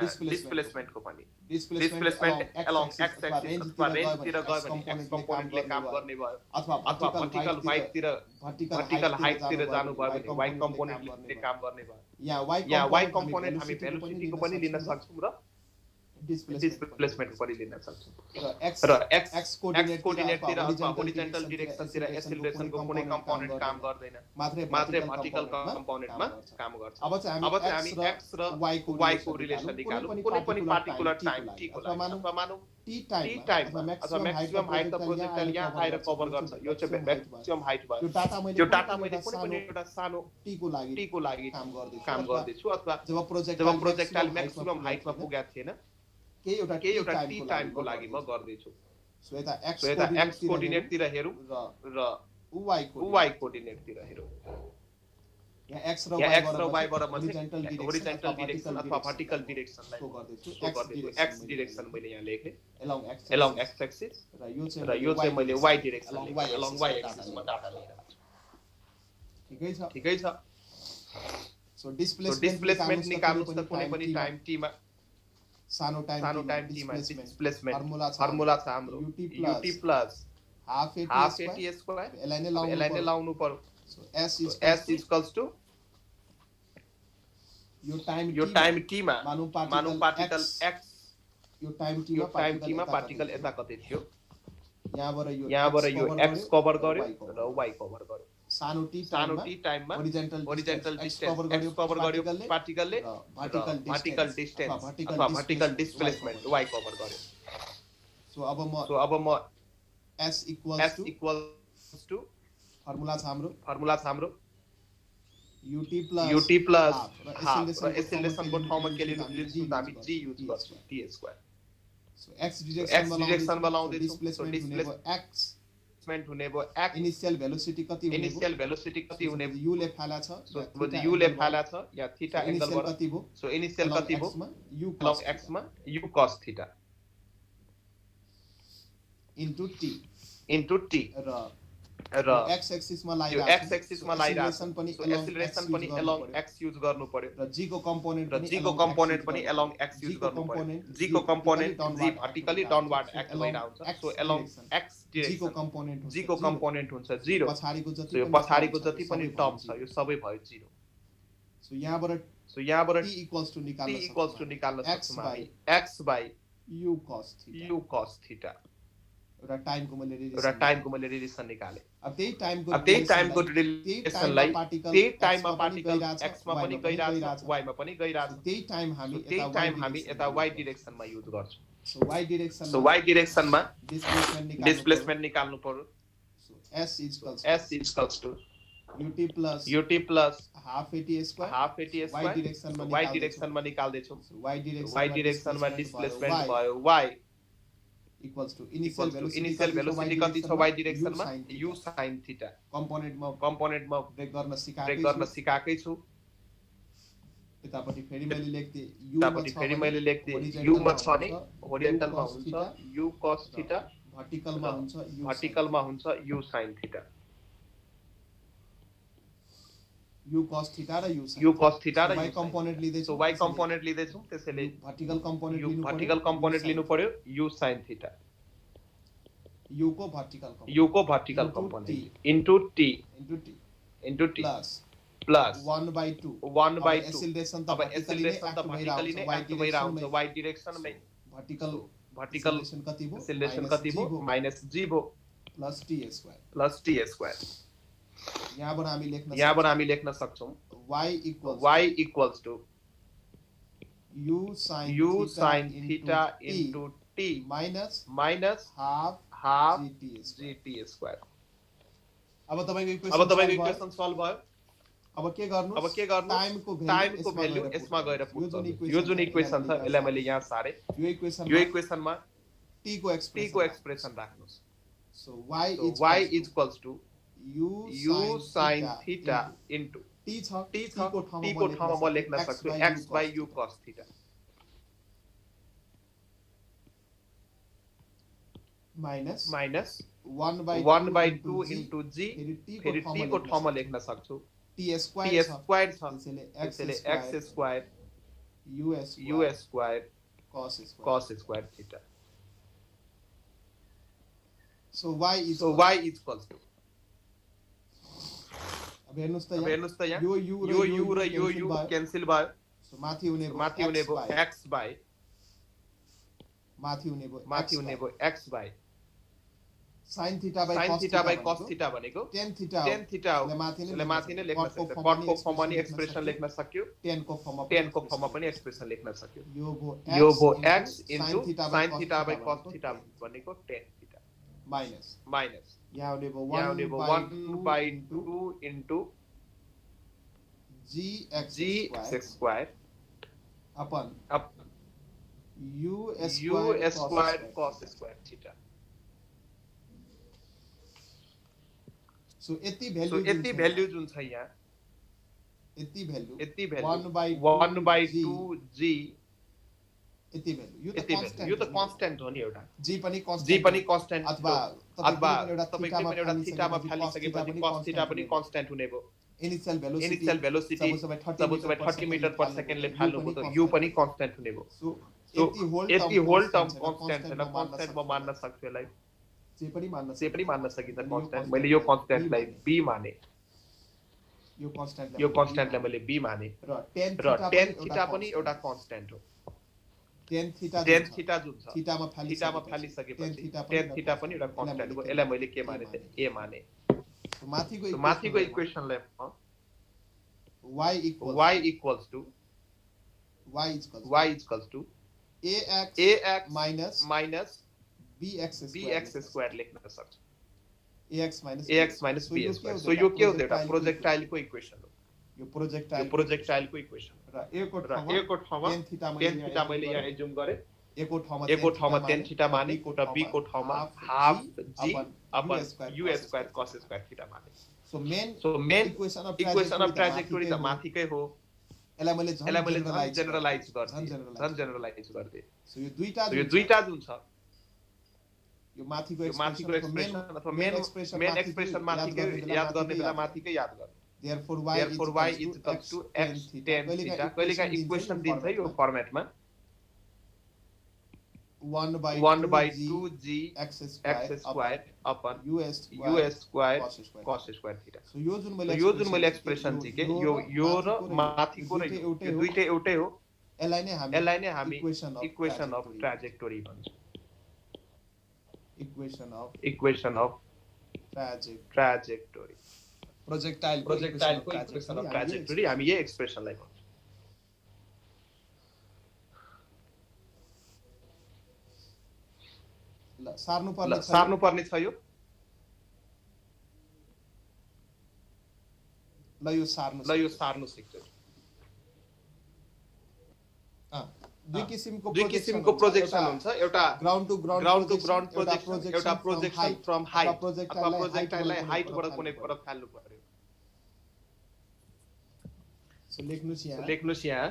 डिस्प्लेसमेन्टको पनि डिस्प्लेसमेन्ट अलोङ x एक्सिस अथवा रेन्ज तिर गयो भने x कम्पोनेन्टले काम गर्ने भयो अथवा भर्टिकल हाइट तिर जानु भयो भने y कम्पोनेन्टले काम गर्ने भयो यहाँ y कम्पोनेन्ट हामी भेलोसिटीको पनि लिन सक्छौं र डिस्प्लेसमेन्टको पनि लिन सक्छौं र x कोर्डिनेट तिर अथवा होरिजन्टल डाइरेक्सन तिर एक्सेलरेसनको कुनै कम्पोनेन्ट काम गर्दैन मात्रै भर्टिकल कम्पोनेन्टमा काम गर्छ अब चाहिँ हामी x र y को रिलेसन निकालौं कुनै पनि पार्टिकुलर टाइम t को लागि अथवा मानौ t टाइम अथवा म्याक्सिमम हाइट द प्रोजेक्टाइल यहाँ आएर कभर गर्छ यो चाहिँ म्याक्सिमम हाइट भयो यो डाटा मैले कुनै पनि एउटा सानो t को लागि काम गर्दैछु अथवा जब प्रोजेक्टाइल म्याक्सिमम हाइटमा पुगेको थिएन केही एउटा t टाइमको लागि म गर्दै छु सो यता x कोर्डिनेट तिर हेरौं र y कोर्डिनेट तिर हेरौं यहाँ x र y बाट म होरिजन्टल डाइरेक्सन अथवा भर्टिकल डाइरेक्सनलाई शो गर्दैछु x डाइरेक्सन मैले यहाँ लेखे अलोङ x एक्सिस र यो चाहिँ मैले y डाइरेक्सन लेखे अलोङ y एक्सिसमा डाटा लिइरहेको छु ठिकै छ सो डिस्प्लेसमेन्ट निकाल्नुस् त कुनै पनि टाइम t मा सानो टाइम t मा डिस्प्लेसमेन्ट फर्मुला छ हाम्रो ut plus half at square एलाई नै लाउनु पर्यो सो s इक्वल्स टु यो टाइम t मा मानौ पार्टिकल x यो टाइम t मा पार्टिकल यता कतै थियो यहाँबाट यो x कभर गर्यो र y कभर गर्यो सानो t टाइममा होरिजन्टल डिस्टेन्स x कभर गर्यो पार्टिकलले भर्टिकल डिस्टेन्स अथवा भर्टिकल डिस्प्लेसमेन्ट y कभर गर्यो सो अब म s इक्वल्स टु फर्मुला छ हाम्रो ut प्लस एक्सेलरेसनको ठाउँमा के लिनु हामी g युज गर्छौं t स्क्वायर सो x डिरेक्सनमा लाउँदै छु सो डिस्प्लेसमेन्ट x डिस्प्लेसमेन्ट हुने भयो x इनिशियल भेलोसिटी कति हुने इनिशियल भेलोसिटी कति हुने भयो u ले फाला छ सो u ले फाला छ या थीटा एंगल इनिशियल कति भयो सो इनिशियल कति भयो u log x मा u cos theta into t र x एक्सिस मा यो x एक्सिस मा लाइरहेको पनि एक्सेलरेसन पनि along x युज गर्नु पर्यो र g को कम्पोनेन्ट पनि along x युज गर्नु पर्यो g को component g vertically downward act भइराहुन्छ so along x direction g को कम्पोनेन्ट हुन्छ 0 पछाडीको जति पनि टर्म छ यो सबै भयो 0 सो यहाँबाट t इक्वल्स टु निकाल्न सक्छौं हामी x by u cos theta र टाइमको मैले रिलेसन निकाले अब त्यही टाइमको रिलेसनलाई त्यही टाइममा पार्टिकल x मा पनि गइराछ y मा पनि गइराछ त्यही टाइम हामी यता y डिरेक्सनमा युज गर्छौं सो y डिरेक्सनमा डिस्प्लेसमेन्ट निकाल्नु पर्यो so s equals to ut plus half at square y डिरेक्सनमा निकाल्दै छौं y डिरेक्सनमा डिस्प्लेसमेन्ट भयो y equals to initial velocity कति छ y डिरेक्सनमा u sin थीटा कम्पोनेन्टमा ब्रेक गर्न सिकाकै छु यतापटि फेरि मैले लेख्थे u मा छ नि होरिजन्टलमा हुन्छ u cos थीटा भर्टिकलमा हुन्छ u sin theta u cos theta र y कम्पोनेन्ट लिँदै सो y कम्पोनेन्ट लिँदै छौं त्यसैले भर्टिकल कम्पोनेन्ट लिनु पर्यो u sin थीटा u को vertical component into t plus 1/2 acceleration अब एक्सेलरेसन त भर्टिकली नै एक्ट भइराहुन्छ y डिरेक्सनमै भर्टिकल एक्सेलरेसन कति भयो -g भयो प्लस t स्क्वायर यहाँबाट हामी लेख्न सक्छौं y equals to u sin theta into t minus half gt square अब तपाईको इक्वेसन सल्भ भयो अब के गर्नु टाइमको भ्यालु यसमा गएर पुट गर्नु यो जुन इक्वेसन छ यसलाई मैले यहाँ सारे यो इक्वेसनमा t को एक्सप्रेसन राख्नुस् so y equals to u sin theta into t को ठाउँमा म लेख्न सक्छु x by u cos theta minus 1/2 into g फेरि t को ठाउँमा लेख्न सक्छु t square छ त्यसैले x square u square cos square theta so y equals to अब हेर्नुस् त यहाँ यो u र यो u क्यान्सल भयो सो माथि हुने भयो x by माथि हुने भयो x by sin theta by cos theta भनेको tan theta हो यसले माथि नै लेख्न सक्छ cot को फर्ममा नि एक्सप्रेसन लेख्न सक्यो tan को फर्ममा पनि एक्सप्रेसन लेख्न सक्यो यो भो x sin theta by cos theta भनेको tan theta माइनस यहाँ हुने भयो 1/2 into gx square upon u square cos square theta so यति भ्यालु जुन छ यहाँ यति भ्यालु 1/2 g यति भ्यालु यो त कन्स्ट्यान्ट हो नि एउटा g पनि कन्स्ट्यान्ट अथवा तपाईको पनि एउटा थीटामा फालिसकेपछि cos थीटा पनि कन्स्ट्यान्ट हुने भयो इनिशियल भेलोसिटी सबै 30 मिटर पर सेकेन्ड ले फाल्नु भयो त यो पनि कन्स्ट्यान्ट हुने भयो सो यति होल टर्म कन्स्ट्यान्ट छैन कन्स्ट्यान्ट म मान्न सक्छु यसलाई जे पनि मान्न सकिन्छ कन्स्ट्यान्ट मैले यो कन्स्ट्यान्टलाई b माने यो कन्स्ट्यान्टलाई मैले b माने र tan थीटा पनि एउटा कन्स्ट्यान्ट हो tan थीटा जुन छ थीटामा फालिसकेपछि tan थीटा पनि एउटा कन्स्ट्यान्ट हो यसलाई मैले के माने a माने माथिको इक्वेसनलाई y equals to ax minus bx square लेख्न सक्छु ax minus b square so यो के हो एउटा प्रोजेक्टाइलको इक्वेसन हो यो प्रोजेक्टाइलको इक्वेसन र a को ठाउँमा tan थीटा मैले यहाँ एज्युम गरे एको ठाउँमा tan थीटा माने र b को ठाउँमा half g upon u square cos square theta माने so main equation of trajectory त माथिकै हो यसलाई मैले जेनरलाइज गर्दै सो यो दुईटा जुन छ यो माथिको एक्सप्रेसन अथवा मेन एक्सप्रेसन माथिकै याद गर्ने बेला माथिकै याद गर्ने therefore y is equal to x tan theta कहिलेका इक्वेसन दिन्छ यो फर्मेटमा 1/2g x square upon u square cos square theta so यो जुन मैले एक्सप्रेसन चाहिँ के यो र माथिको र दुईटै एउटै हो यसलाई नै हामी इक्वेसन अफ ट्राजेक्टोरी भन्छौँ equation of trajectory प्रोजेक्टाइलको equation of trajectory हामी यही एक्सप्रेसनलाई भन्छौँ सार्नु पर्ने छ यो ल यो सार्नु सिक्छ दुई किसिमको प्रोजेक्सन हुन्छ एउटा ग्राउन्ड टु ग्राउन्ड प्रोजेक्सन एउटा प्रोजेक्सन फ्रम हाइट अथवा प्रोजेक्टाइललाई हाइटबाट कुनै फरक फाल्नु पर्यो सो लेख्नुस् यहाँ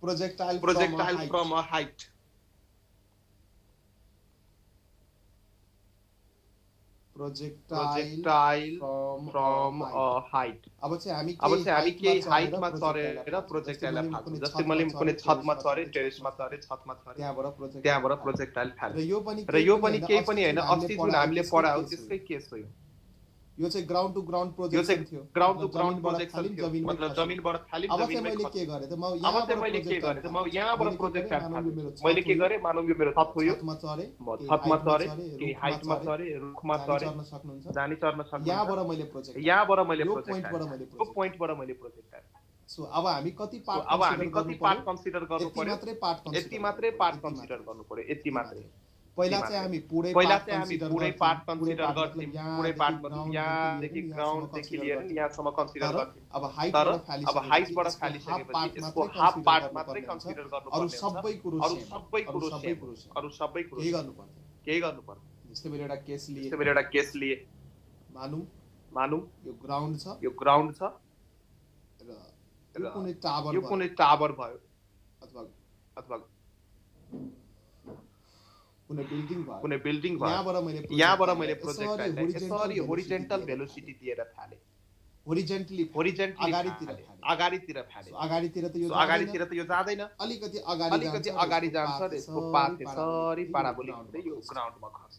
projectile from a height projectile from a height अब चाहिँ हामी के हाइटमा चढेर प्रोजेक्टाइललाई फाल्छौं जस्तै मैले कुनै छतमा चढे टेरेसमा चढे छतमा चढे त्यहाँबाट प्रोजेक्टाइल फाल्यो र यो पनि केही पनि हैन अस्ति जुन हामीले पढायो त्यसकै केस हो यो चाहिँ ग्राउन्ड टु ग्राउन्ड प्रोजेक्सन थियो ग्राउन्ड टु ग्राउन्ड प्रोजेक्सन थियो मतलब जमिनबाट फाल्यो अब चाहिँ मैले के गरे त म यहाँबाट प्रोजेक्ट मैले के गरे मानौ यो मेरो छत हो यो छतमा चढे म छतमा चढे के हाइटमा चढे रुखमा चढे चढ्न सक्नुहुन्छ जानी चढ्न सक्नुहुन्छ यहाँबाट मैले प्रोजेक्ट पोइन्टबाट मैले प्रोजेक्ट सो अब हामी कति पार्ट कन्सिडर गर्नु पर्यो यति मात्रै पार्ट कन्सिडर गर्नु पर्यो यति मात्रै पहिला चाहिँ हामी पुरै पार्ट कन्सिडर गर्थ्यौं पुरै पार्ट यहाँदेखि ग्राउन्ड देखि लिएर यहाँसम्म कन्सिडर गर्थ्यौं अब हाइटबाट फालिसकेपछि यसको हाफ पार्ट मात्रै कन्सिडर गर्नु पर्छ अरु सबै कुरो केही गर्नु पर्दैन जस्तै मैले एउटा केस लिए मानौं यो ग्राउन्ड छ र यो कुनै टावर भयो अथवा कुनै बिल्डिङ भयो यहाँबाट मैले प्रोजेक्टाइललाई यसरी होरिजेन्टल भेलोसिटी दिएर फाले होरिजेन्टली अगाडितिर फाले अगाडितिर त यो जाँदैन अलिकति अगाडि जान्छ र यसको पाथ यसरी पाराबोलिक हुँदै यो ग्राउन्डमा खस्छ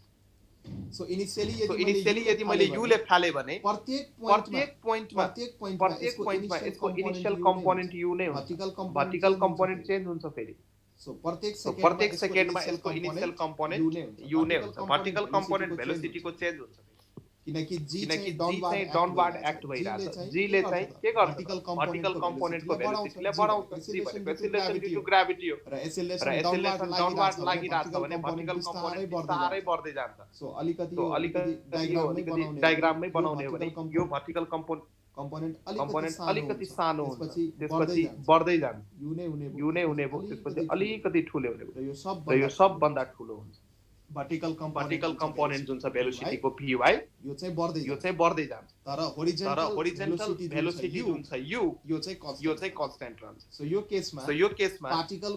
सो इनिशियली यदि मैले यु ले फाले भने प्रत्येक पोइन्टमा यसको इनिशियल कम्पोनेन्ट यु नै हुन्छ वर्टिकल कम्पोनेन्ट चेन्ज हुन्छ फेरि सो प्रत्येक सेकेन्डमा यसको इनिशियल कम्पोनेन्ट यु नै हुन्छ वर्टिकल कम्पोनेन्ट भेलोसिटीको चेन्ज हुन्छ किनकि जी चाहिँ डाउनवार्ड एक्ट भइराछ जी ले चाहिँ के गर्छ वर्टिकल कम्पोनेन्टको भेलोसिटीलाई बढाउँछ जी भनेको एक्सेलरेसन ड्यू टु ग्राभिटी हो र एक्सेलरेसन डाउनवार्ड लागिराछ भने वर्टिकल कम्पोनेन्ट बिस्तारै बढ्दै जान्छ सो अलिकति डायग्राममै बनाउने हो भने यो वर्टिकल कम्पोनेन्ट अलिकति सानो हुन्छ त्यसपछि बढ्दै जान्छ यु नै हुने भयो त्यसपछि अलिकति ठुलो हुने भयो र यो सबभन्दा ठुलो हुन्छ वर्टिकल कम्पोनेन्ट जुन छ भेलोसिटीको py यो चाहिँ बढ्दै जान्छ तर होरिजेन्टल भेलोसिटी जुन छ u यो चाहिँ कन्स्ट्यान्ट रहन्छ सो यो केसमा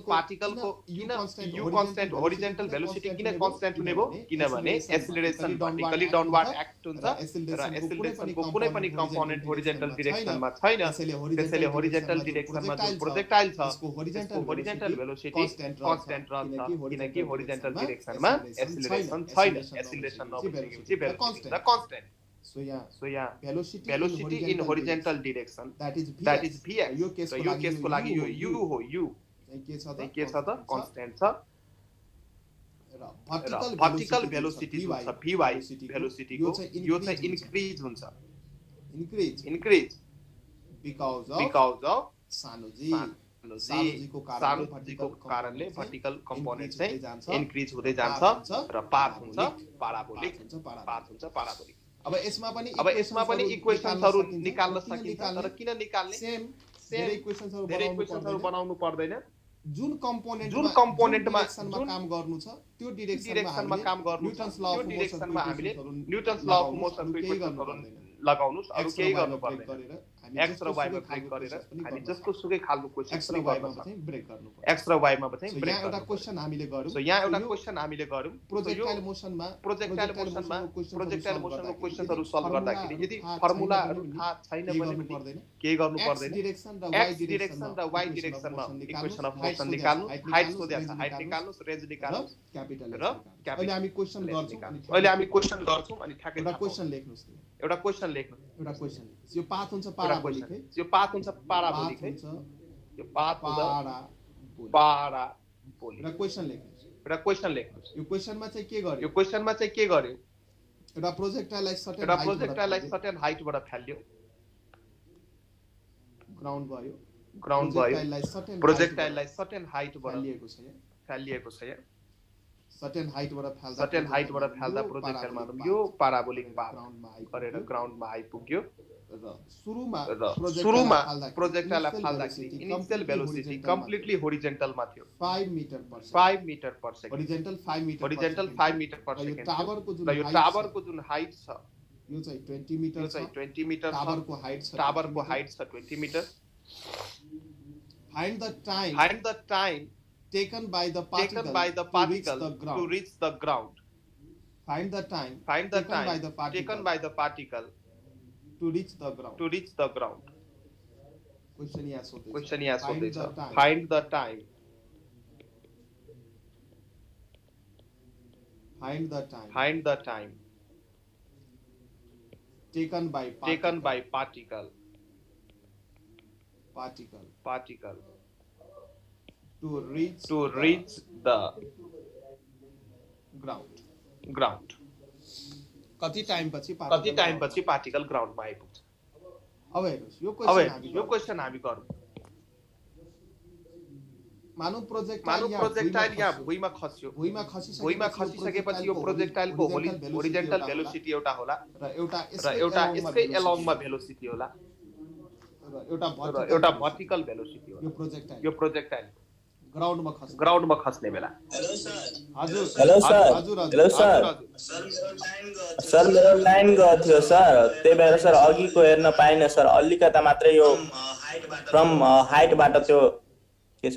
पार्टिकलको किन u कन्स्ट्यान्ट होरिजेन्टल भेलोसिटी किन कन्स्ट्यान्ट हुने भयो किनभने एक्सेलरेसन भर्टिकली डाउनवार्ड एक्ट हुन्छ र एक्सेलरेसनको कुनै पनि कम्पोनेन्ट होरिजेन्टल डिरेक्सनमा छैन त्यसैले होरिजेन्टल डिरेक्सनमा जुन प्रोजेक्टाइल छ त्यसको होरिजेन्टल भेलोसिटी कन्स्ट्यान्ट रहन्छ किनकि होरिजेन्टल डिरेक्सनमा एक्सेलरेसन छैन एक्सेलरेसन नभएपछि velocity constant so yeah velocity in horizontal direction that is vx यो केसको लागि यो u हो u चाहिँ के छ त कन्स्ट्यान्ट छ र वर्टिकल भेलोसिटी जुन छ vy भेलोसिटीको यो चाहिँ इन्क्रिज हुन्छ इन्क्रिज बिकॉज अफ सानोजीको कारणले वर्टिकल कम्पोनेन्ट चाहिँ इन्क्रिज हुँदै जान्छ र पाथ हुन्छ पाराबोलिक अब यसमा पनि इक्वेशन्सहरु निकाल्न सकिन्छ तर किन निकाल्ने सेम धेरै इक्वेशन्सहरु बनाउनु पर्दैन जुन कम्पोनेन्टमा जुन काम गर्नु छ त्यो डिरेक्सनमा काम गर्नु छ त्यो डिरेक्सनमा हामीले न्युटन्स ल अफ मोसनको इक्वेसनहरु लगाउनुस् अरु केही गर्नु पर्दैन एक्स र वाइ मा ब्रेक गरेर हामी जस्तो सुकै खालको क्वेशन गर्न सक्छौं ब्रेक गर्नु पर्छ एक्स र वाइ मा चाहिँ ब्रेक यहाँ एउटा क्वेशन हामीले गर्यौं सो यहाँ एउटा क्वेशन हामीले गर्यौं प्रोजेक्टाइल मोसनमा प्रोजेक्टाइल मोसनको क्वेशनहरु सल्भ गर्दाखेरि यदि फर्मुलाहरु थाहा छैन भने के गर्नु पर्दैन एक्स डिरेक्सन र वाइ डिरेक्सनमा इक्वेसन अफ मोसन निकाल्नु हाइट सोध्या छ हाइट निकाल्नुस् रेन्ज निकाल्नुस् क्यापिटल र अहिले हामी क्वेशन गर्छौं अहिले हामी क्वेशन गर्छौं अनि ठ्याक्कै एउटा क्वेशन लेख्नुस् एउटा क्वेशन लेख्नु एउटा क्वेशन यो पाथ हुन्छ पाराबोलिक है यो पाथ हुन्छ पाराबोलिक है यो पाथ हुन्छ पाराबोलिक एउटा क्वेशन लेख्नुस् एउटा क्वेशन लेख्नुस् यो क्वेशनमा चाहिँ के गर्यो यो क्वेशनमा चाहिँ के गर्यो एउटा प्रोजेक्टाइललाई सर्टेन हाइटबाट फ्याल्यो ग्राउन्ड भयो प्रोजेक्टाइललाई सर्टेन हाइटबाट फ्यालिएको छ यहाँ सर्टेन हाइटबाट फ्याल्दा प्रोजेक्टाइलमा यो पाराबोलिक पाथ गरेर ग्राउन्डमा आइपुग्यो र सुरुमा प्रोजेक्टाइललाई फाल्दाखेरि इनिशियल भेलोसिटी कम्प्लिटली होरिजोन्टलमा थियो 5 metre per second horizontal 5 metre per second र यो टावरको जुन हाइट छ यो चाहिँ 20 मिटर टावरको हाइट छ 20 metre find the time taken by the particle to reach the ground find the time taken by the particle to reach the ground question यहाँ सोध्दैछ find the time taken by particle to reach the ground कति time पछि particle ग्राउन्डमा आइपुग्छ अब हेर्नुस् यो question हामी गरौँ मानौ प्रोजेक्टाइल यहाँ भुइँमा खसिसकेपछि यो प्रोजेक्टाइलको होरिजोन्टल भेलोसिटी एउटा होला र एउटा यसकै एलोङमा भेलोसिटी होला र एउटा भर्टिकल भेलोसिटी होला यो प्रोजेक्टाइल ग्राउन्डमा खस्ने बेला हेलो सर मेरो लाइन गयो थियो सर त्यही भएर सर अघिको हेर्न पाइन सर अलिकता मात्रै यो फ्रम हाइटबाट त्यो के छ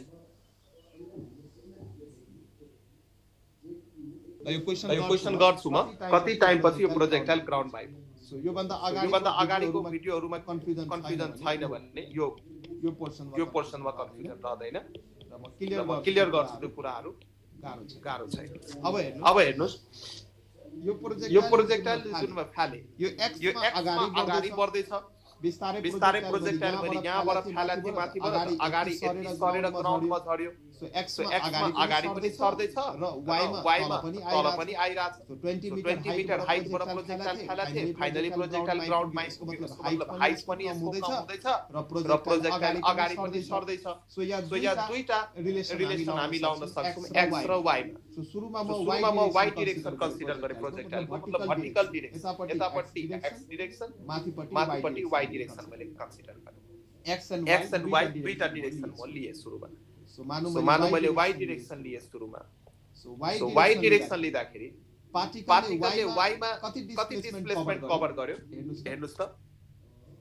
यो क्वेशन गर्छु म कति टाइम पछि यो प्रोजेक्टाइल ग्राउन्डमा आइपुग्छ यो भन्दा अगाडिको भिडियोहरुमा कन्फ्युजन छैन भने यो पोर्सनमा कन्फ्युजन रहदैन र म क्लियर गर्छु त्यो कुराहरु गाह्रो छैन अब हेर्नुस् यो प्रोजेक्टाइल जुनमा फाले यो एक्स मा अगाडि बढ्दै छ बिस्तारै प्रोजेक्टाइल पनि यहाँबाट फ्यालाथि माथिबाट अगाडि सरेर ग्राउन्डमा झर्यो सो एक्स मा अगाडि पनि सर्दै छ र वाइ मा तल पनि आइराछ सो 20 मिटर हाइटबाट प्रोजेक्टाइल फ्यालाथे फाइनली प्रोजेक्टाइल ग्राउन्डमा मतलब हाइट पनि यसको कम हुँदैछ र प्रोजेक्टाइल अगाडि पनि सर्दै छ सो यहाँ दुईटा रिलेसन हामी लाउन सक्छौं एक्स र वाइ मा सो सुरुमा म वाइ डिरेक्सन कन्सिडर गरे प्रोजेक्टाइलको मतलब भर्टिकल डिरेक्सन यतापट्टि एक्स डिरेक्सन माथिपट्टि वाइ डिरेक्सन मैले कन्सिडर गरे एक्स एन्ड वाइ दुईटा डिरेक्सन म लिए सुरुमा सो मानु मैले वाइ डिरेक्सन लिए सुरुमा सो वाइ डिरेक्सन लिँदाखेरि पार्टिकलले वाइ मा कति डिस्प्लेसमेन्ट कभर गर्यो हेर्नुस् त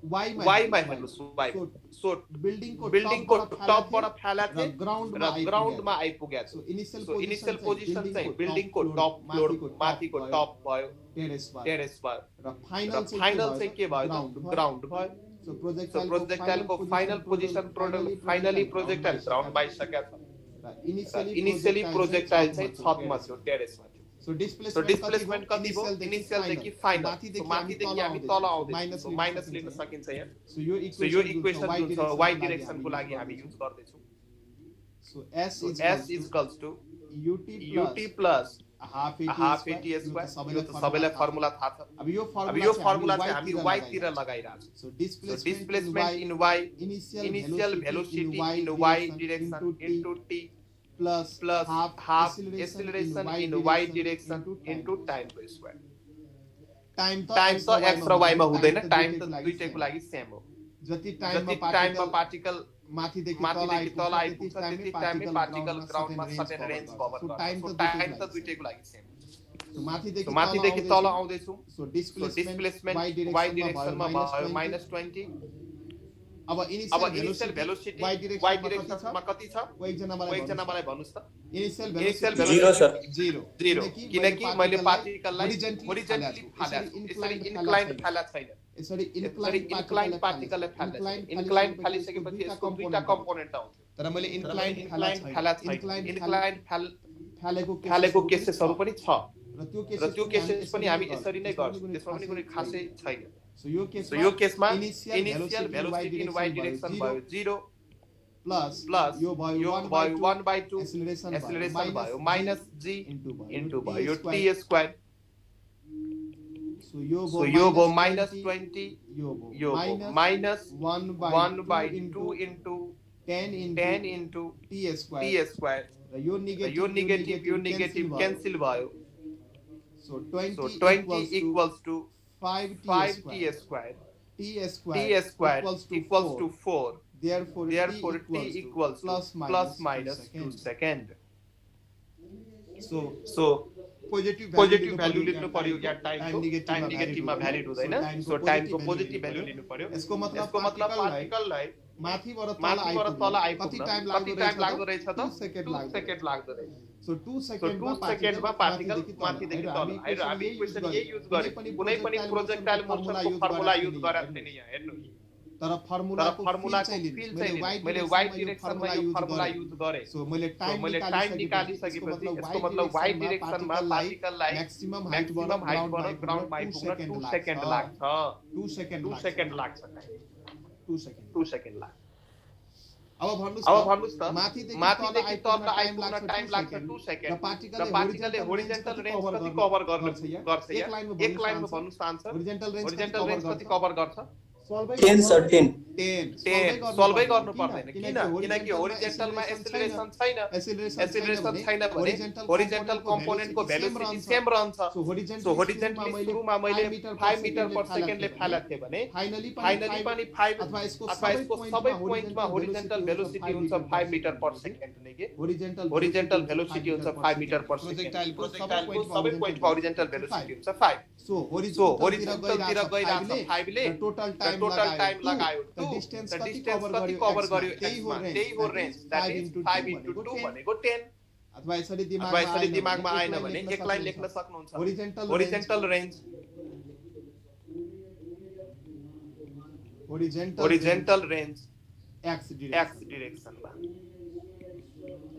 वाइ मा हेर्नुस् वाइ सो बिल्डिङको टपबाट फ्यालाथे र ग्राउन्डमा आइपुग्या छ सो इनिशियल पोजिसन चाहिँ बिल्डिङको टप फ्लोर माथिको टप भयो टेरेस भयो र फाइनल चाहिँ के भयो ग्राउन्ड भयो सो प्रोजेक्टाइलको final position finally projectile ground बाइसकेको छ र इनिशियली प्रोजेक्टाइल चाहिँ छतमा थियो टेरेसमा थियो सो डिस्प्लेसमेन्ट कति भयो इनिशियल देखि फाइनल सो माथिदेखि हामी तल आउँदै छौं माइनस लिन सकिन्छ यहाँ सो यो इक्वेसन जुन छ वाइ डिरेक्सनको लागि हामी युज गर्दै छौं so s equals to ut plus half a t square यो त सबैलाई फर्मुला थाहा छ अब यो फर्मुला चाहिँ हामी y तिर लगाइराछ so displacement in y initial velocity in y direction into t plus half acceleration in y direction into time को स्क्वायर टाइम त x र y मा हुँदैन टाइम त दुईटैको लागि सेम हो जति टाइममा पार्टिकल माथिदेखि तल आइपुग्छ त्यति टाइममै पार्टिकल ग्राउन्डमा सर्टेन रेन्ज कभर गर्छ सो टाइम त दुईटैको लागि सेम माथिदेखि तल आउँदैछौँ सो डिस्प्लेसमेन्ट y डाइरेक्सनमा भयो -20 अब इनिशियल भेलोसिटी y डाइरेक्सनमा कति छ कोही एकजना मलाई भन्नुस् त इनिशियल भेलोसिटी 0 सर 0 किनकि मैले पार्टिकललाई होरिजन्टली फाले इन्क्लाइन फाला छैन यसरी इन्क्लाइन पार्टिकललाई फाल्दा इन्क्लाइन फालिसकेपछि यसको दुईटा कम्पोनेन्ट आउँछ तर मैले इन्क्लाइन फाला छैन इन्क्लाइन फालेको केसेसहरु पनि छ र त्यो केसेस पनि हामी यसरी नै गर्छौं त्यसमा पनि कुनै खासै छैन सो यो केसमा initial velocity in y direction भयो 0 प्लस यो भयो 1/2 एक्सेलरेसन भयो -g इन्टु भयो t स्क्वायर सो यो भयो -20 यो -1/2 इन्टु 10 इन्टु t स्क्वायर र यो नेगेटिभ क्यान्सल भयो so 20 equals to 5t square t square equals to 4 therefore t equals plus minus 2 second so positive value लिनु पर्यो या टाइम नेगेटिभमा भ्यालिड हुँदैन सो टाइमको पोजिटिभ भ्यालु लिनु पर्यो यसको मतलब पार्टिकललाई माथिबाट तल आइपुग्न कति टाइम लाग्दो रहेछ त 2 सेकेन्ड लाग्दो रहेछ सो 2 सेकेन्डमा पार्टिकल माथिदेखि तल आएर हामी इक्वेसन यही युज गरे कुनै पनि प्रोजेक्टाइल मोसनको फर्मुला युज गरेर थिएन यहाँ हेर्नु तर फर्मुलाको फिल चाहिँ मैले y डाइरेक्सनमा यो फर्मुला युज गरे सो मैले टाइम निकालिसकेपछि यसको मतलब y डाइरेक्सनमा पार्टिकललाई म्याक्सिमम हाइटबाट ग्राउन्डमा आइपुग्न 2 सेकेन्ड लाग्छ 2 सेकेन्ड लाग्छ 2 सेकेन्ड लाग्छ अब भन्नुस् त माथिदेखि तल आइपुग्न टाइम लाग्छ 2 सेकेन्ड र पार्टिकलले होरिजन्टल रेन्ज कति कभर गर्छ एक लाइनमा भन्नुस् त आन्सर होरिजन्टल रेन्ज कति कभर गर्छ 10 सर 10 सल्भै गर्नु पर्दैन किनकि होरिजन्टलमा एक्सेलरेसन छैन भने होरिजन्टल कम्पोनेन्टको भेलोसिटी सेम रहन्छ सो होरिजन्टली सुरुमा मैले 5 मिटर पर सेकेन्डले फाला थिए भने फाइनली पनि 5 अथवा यसको सबै पोइन्टमा होरिजन्टल भेलोसिटी हुन्छ 5 मिटर पर सेकेन्ड नै के होरिजन्टल भेलोसिटी हुन्छ 5 मिटर पर सेकेन्ड प्रोजेक्टाइलको सबै पोइन्टमा होरिजन्टल भेलोसिटी हुन्छ 5 सो होरिजन्टलतिर गइराछ 5 ले टोटल टाइम लगायो द डिस्टेन्स कति कभर गर्यो त्यही हो रेन्ज दैट इज 5 into 2 भनेको 10 अथवा यसरी दिमागमा आएन भने एक लाइन लेख्न सक्नुहुन्छ होरिजन्टल रेन्ज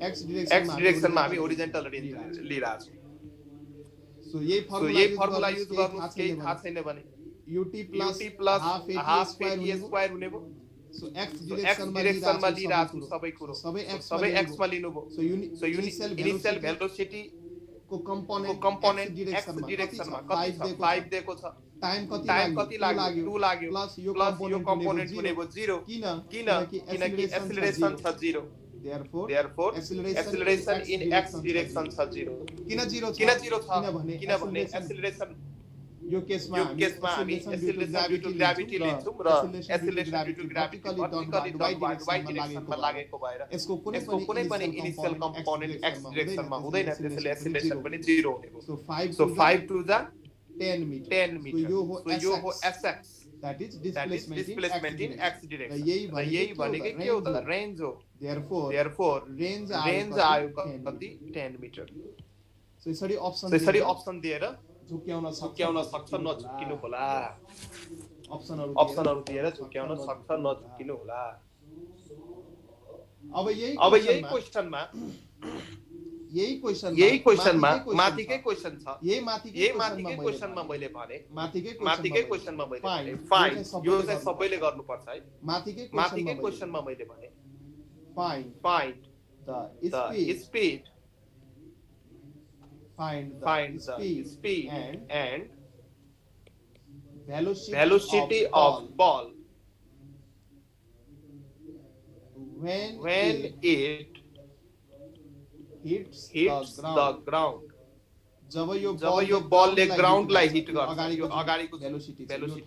x डाइरेक्सनमा हामी होरिजन्टल रेन्ज लिइराछौं सो यही फर्मुला युज गर्नु केही थाहा छैन भने ut plus half a square हुने भो सो x डाइरेक्सनमा लिइराछु सबै कुरो सबै x मा लिनुभयो सो इनिशियल भेलोसिटी को कम्पोनेन्ट x डाइरेक्सनमा कति छ 5 दिएको छ टाइम कति लाग्यो 2 लाग्यो प्लस यो कम्पोनेन्ट हुने भो 0 किनकि एक्सेलरेसन छ 0 therefore acceleration in x direction छ 0 किन 0 छ किनभने एक्सेलरेसन यो केसमा हामी एक्सेलरेसन ड्यू टु ग्राभिटी लिन्छौं र acceleration due to gravity vertically y डाइरेक्सनमा लागेको भएर यसको कुनै पनि इनिशियल कम्पोनेन्ट x डाइरेक्सनमा हुँदैन त्यसैले एक्सेलरेसन पनि 0 हुने भयो so 5 to the 10 meter so यो हो sx that is displacement in x direction यही भनेकै के हो त रेन्ज हो therefore रेन्ज आयो कति 10 मिटर सो यसरी अप्सन दिएर झुक्याउन सक्छ नझुक्किनु होला अप्सनहरु दिएर झुक्याउन सक्छ नझुक्किनु होला अब यही क्वेशनमा माथिकै क्वेशन छ यही माथिकै क्वेशनमा मैले भने फाइन यो चाहिँ सबैले गर्नु पर्छ है माथिकै क्वेशनमा मैले भने find the speed find the speed and velocity of ball when it hits the ground जब यो बलले ग्राउन्डलाई हिट गर्छ यो अगाडिको भेलोसिटी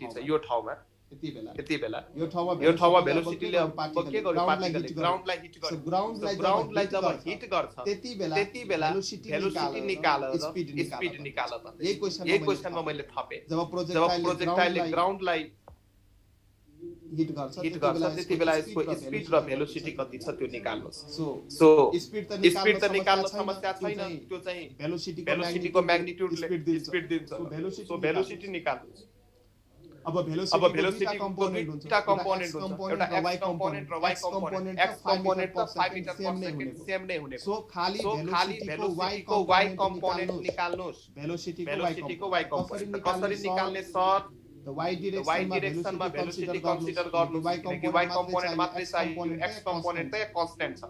छ यो ठाउँमा यति बेला यो ठाउँमा भेलोसिटीले अब के गर्यो पार्टिकलले ग्राउन्डलाई हिट गर्यो ग्राउन्डलाई जब हिट गर्छ त्यति बेला भेलोसिटी निकाल स्पिड निकाल त यही क्वेशनमा मैले थपे जब प्रोजेक्टाइलले ग्राउन्डलाई हिट गर्छ त्यति बेला यसको स्पिड र भेलोसिटी कति छ त्यो निकाल्नुस् सो स्पिड त निकाल्न समस्या छैन त्यो चाहिँ भेलोसिटीको म्याग्निट्युडले स्पिड दिन्छ सो भेलोसिटी निकाल्नुस् अब भेलोसिटी कम्पोनेन्ट हुन्छ एउटा कम्पोनेन्ट हुन्छ एउटा x कम्पोनेन्ट र y कम्पोनेन्ट x कम्पोनेन्ट त 5 मिटर पर सेकेन्ड सेम नै हुने सो खाली भेलोसिटीको y कम्पोनेन्ट निकाल्नुस् भेलोसिटीको y कम्पोनेन्ट कसरी निकाल्ने सर द y डाइरेक्सनमा भेलोसिटी कन्सिडर गर्नु किनकि y कम्पोनेन्ट मात्रै चाहियो x कम्पोनेन्ट त कन्स्ट्यान्ट छ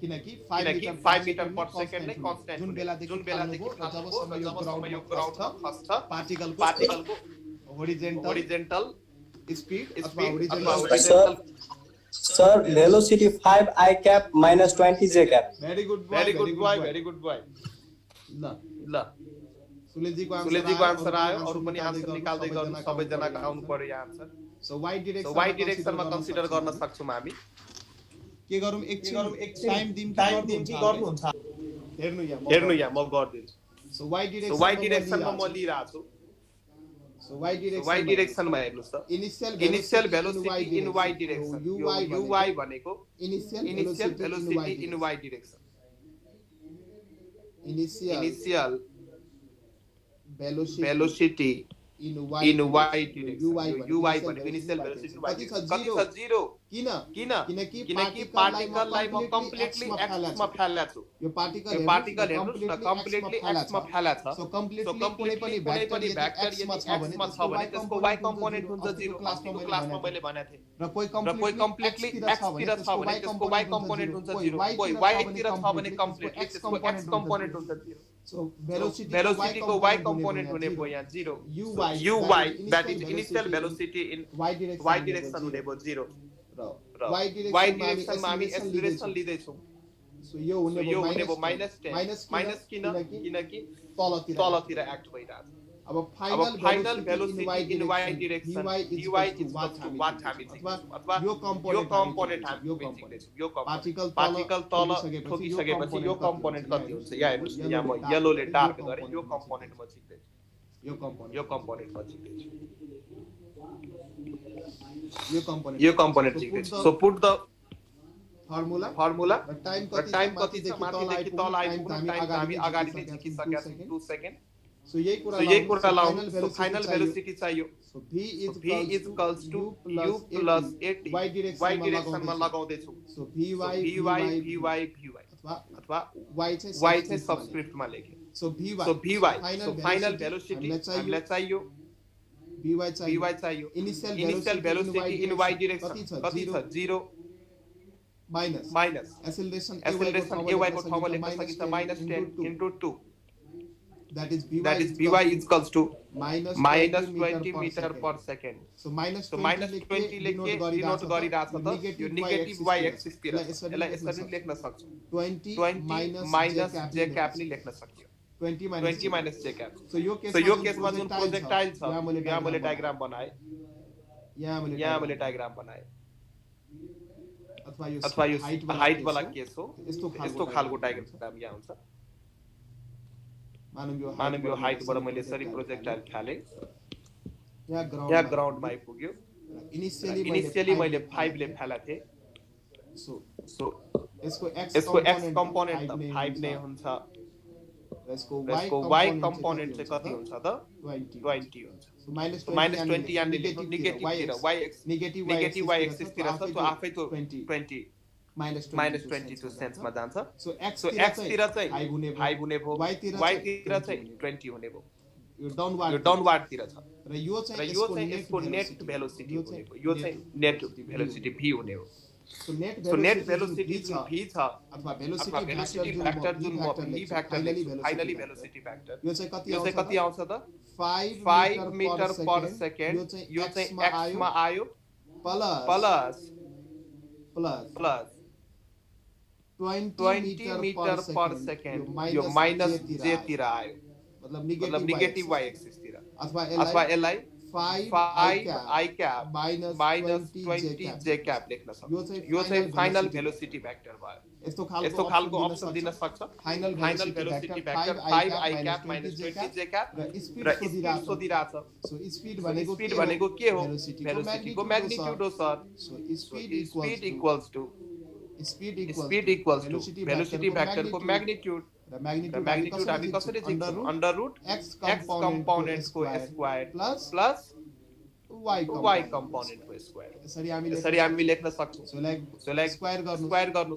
किनकि 5 मिटर पर सेकेन्ड नै कन्स्ट्यान्ट जुन बेलादेखि जबसम्म यो ग्राउन्ड फर्स्ट छ पार्टिकलको horizontal speed sir velocity 5 I cap minus 20 j cap very good boy ल सुलेजी को आन्सर आयो अरु पनि आन्सर निकाल्दै गर्नु सबै जनाको आउनु पर्यो यहाँ आन्सर सो y डाइरेक्सनमा कन्सिडर गर्न सक्छौं हामी के गरौँ एकछिन टाइम दिम कि गर्नु हुन्छ हेर्नु यहाँ म गर्दिन्छु सो y डाइरेक्सनमा म लिइरा छु So y direction मा हेर्नुस् त initial velocity in y direction यो uy भनेको initial velocity in y direction initial velocity in y direction uy भनेको इनिशियल भेलोसिटी कति छ 0 किनकि पार्टिकललाई म कम्प्लिटली x मा फ्याला छु यो पार्टिकल हेर्नुस् न कम्प्लिटली x मा फ्याला छ सो कम्प्लिटली कुनै पनि भेक्टर यदि x मा छ भने त्यसको y कम्पोनेन्ट हुन्छ 0 क्लासमा मैले भनेको थिए र कोही कम्प्लिटली x तिर छ भने त्यसको y कम्पोनेन्ट हुन्छ 0 कोही y तिर छ भने कम्प्लिटली त्यसको x कम्पोनेन्ट हुन्छ 0 सो भेलोसिटीको y कम्पोनेन्ट हुने भयो यहाँ 0 uy that is initial velocity in y direction हुने भयो 0 र y डाइरेक्सनमा हामी एक्सेलरेसन लिदै छौं सो यो हुने भयो -10 माइनस किनकि तलतिर एक्ट भइराछ अब final velocity in y direction dy is what हामी अथवा यो कम्पोनेन्ट हामी यो पार्टिकल तल ठोकिसकेपछि यो कम्पोनेन्ट कति हुन्छ यहाँ हेर्नुस् यहाँ म येलोले डार्क गरे यो कम्पोनेन्ट म चिक्दै छु यो कम्पोनेन्ट म चिक्दै छु यो कम्पोनेन्ट चिक्दै छु सो पुट द फर्मुला र टाइम कति छ माथिदेखि तल आइपुग्नु टाइम हामी अगाडि नै चिकिसकेका छौं 2 सेकेन्ड सो यही कुरा लाउनु सो फाइनल भेलोसिटी चाहियो so v is equals to u plus 8 y डाइरेक्सनमा लगाउँदै छु सो vy अथवा y चाहिँ सबस्क्रिप्टमा लेखे so vy so final velocity हामीलाई चाहियो vy चाहियो initial velocity in y direction कति छ 0 माइनस एक्सेलरेसन ay को ठाउँमा लेख्न सकिन्छ -10 into 2 that is vy is equals to minus 20 meter per second so minus 20 लेखे डिनोट गरिराछ त यो नेगेटिभ y एक्सिस तिर यसलाई यसरी लेख्न सक्छौं 20 minus j cap नि लेख्न सकियो 20 minus j cap so यो केसमा जुन प्रोजेक्टाइल छ यहाँ मैले डायग्राम बनाए अथवा यो हाइट वाला केस हो यस्तो खालको डायग्राम यहाँ हुन्छ मानव यो हाइटबाट मैले यसरी प्रोजेक्टाइल फाले यहाँ ग्राउन्डमा आइपुग्यो इनिशियली मैले 5 ले फाला थिए सो यसको x कम्पोनेन्ट त 5 नै हुन्छ यसको y कम्पोनेन्ट चाहिँ कति हुन्छ त 20 हुन्छ सो -20 यहाँ लेख्नु नेगेटिभ तिर नेगेटिभ y एक्सिस तिर छ त्यो आफै त्यो 20 -22 सेन्समा जान्छ सो x तिर चाहिँ 5 हुने भयो y तिर चाहिँ 20 हुने भयो यो डाउनवार्ड तिर छ र यो चाहिँ यसको नेट भेलोसिटी हुने भयो यो चाहिँ नेट भेलोसिटी v हुने हो सो नेट भेलोसिटी जुन v छ अथवा भेलोसिटी फ्याक्टर जुन म v factor finally velocity factor यो चाहिँ कति आउँछ त 5 मिटर पर सेकेन्ड यो चाहिँ x मा आयो प्लस 20 मीटर पर सेकेन्ड यो माइनस j तिर आयो मतलब नेगेटिभ y एक्सिस तिर अथवा यसलाई 5 I cap minus minus 20 20 j cap लेख्न यो सक्छौँ। चाहिँ यो चाहिँ final फाइनल भेलोसिटी भेक्टर भयो। यस्तो यस्तो खालको अप्सन दिन सक्छ। Final velocity vector 5 I cap minus 20 j cap र र स्पिड स्पिड सोधिरहेछ। सो स्पिड भनेको स्पिड भनेको के हो? भेलोसिटीको भेलोसिटीको म्याग्निट्युड हो sir. So speed equals to speed equals to velocity भेक्टरको म्याग्निट्युड र र म्याग्निट्युड हामी कसरी लेख्छौँ? अंडर रुट x x कम्पोनेन्टको स्क्वायर प्लस y कम्पोनेन्टको स्क्वायर। यसरी यसरी हामी लेख्न सक्छौँ। सो लाइक स्क्वायर गर्नु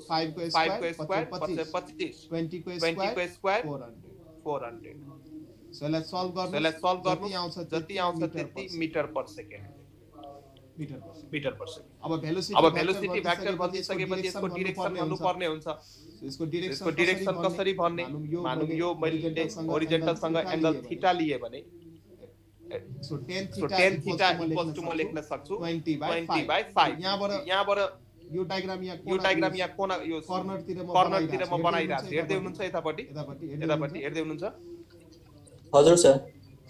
5 को 5 को स्क्वायर स्क्वायर 25 20 को 20 को स्क्वायर 400 400। सो यसलाई सल्भ गर्नु जति आउँछ त्यति मिटर पर सेकेन्ड। अब भेलोसिटी भेक्टर भनिसकेपछि यसको डिरेक्सन भन्नुपर्ने हुन्छ। यसको डिरेक्सन कसरी भन्ने? मानौँ यो मैले होरिजोन्टल सँग एंगल थीटा लिए भने so tan theta equals to म लेख्न सक्छु 20/5। यहाँबाट यो डायग्राम यहाँ कोना यो कर्नरतिर म बनाइरहेको छु। हेर्दै हुनुहुन्छ यतापट्टि हेर्दै हुनुहुन्छ? हजुर सर।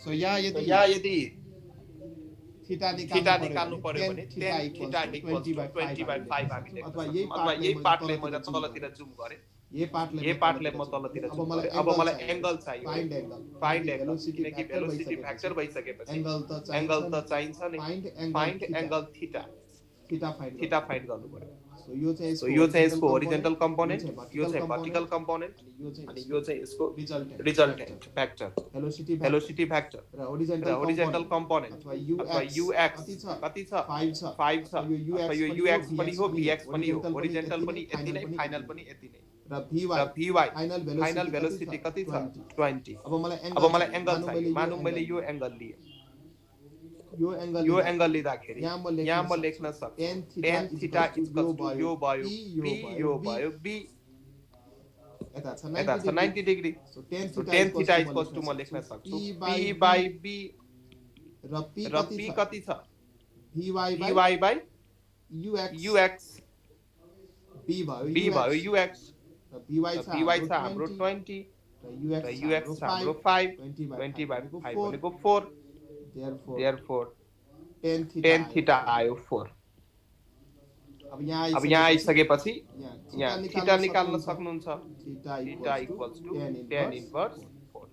सो यहाँ यदि थीटा निकाल्नु पर्यो भने tan थीटा इक्वल्स टु 20/5 हामी लेख्छौँ। अथवा यही पार्टले मैले तलतिर जुम गरे। यही पार्टले म तलतिर जुम गरे। अब मलाई एंगल चाहियो। फाइन्ड एंगल किनकि भेलोसिटी भेक्टर भइसकेपछि एंगल त चाहिन्छ नि। फाइन्ड एंगल थीटा फाइन्ड गर्नु पर्यो। सो यो चाहिँ यसको होरिजोन्टल कम्पोनेन्ट, यो चाहिँ भर्टिकल कम्पोनेन्ट अनि यो चाहिँ यसको रिजल्टेन्ट भेक्टर भेलोसिटी भेक्टर र होरिजोन्टल कम्पोनेन्ट अथवा ux कति छ 5 छ। यो ux पनि हो vx पनि हो। होरिजोन्टल पनि यति नै, फाइनल पनि यति नै। र vy फाइनल भेलोसिटी कति छ 20। अब मलाई एंगल चाहियो। मानौँ मैले यो एंगल लिए। यो एंगल लिँदाखेरि यहाँ म लेख्न सक्छु tan थीटा इक्वल्स टु यो भयो p यो भयो b। यता छ 90 degree. So tan theta equals to म लेख्न सक्छु p by b र p कति छ vy by ux b भयो ux र vy छ हाम्रो 20 र र ux छ हाम्रो 5 20/5 भनेको 4। Therefore tan theta आयो 4। अब यहाँ आइसकेपछि यहाँ थीटा निकाल्न सक्नुहुन्छ। Theta equals to tan inverse 4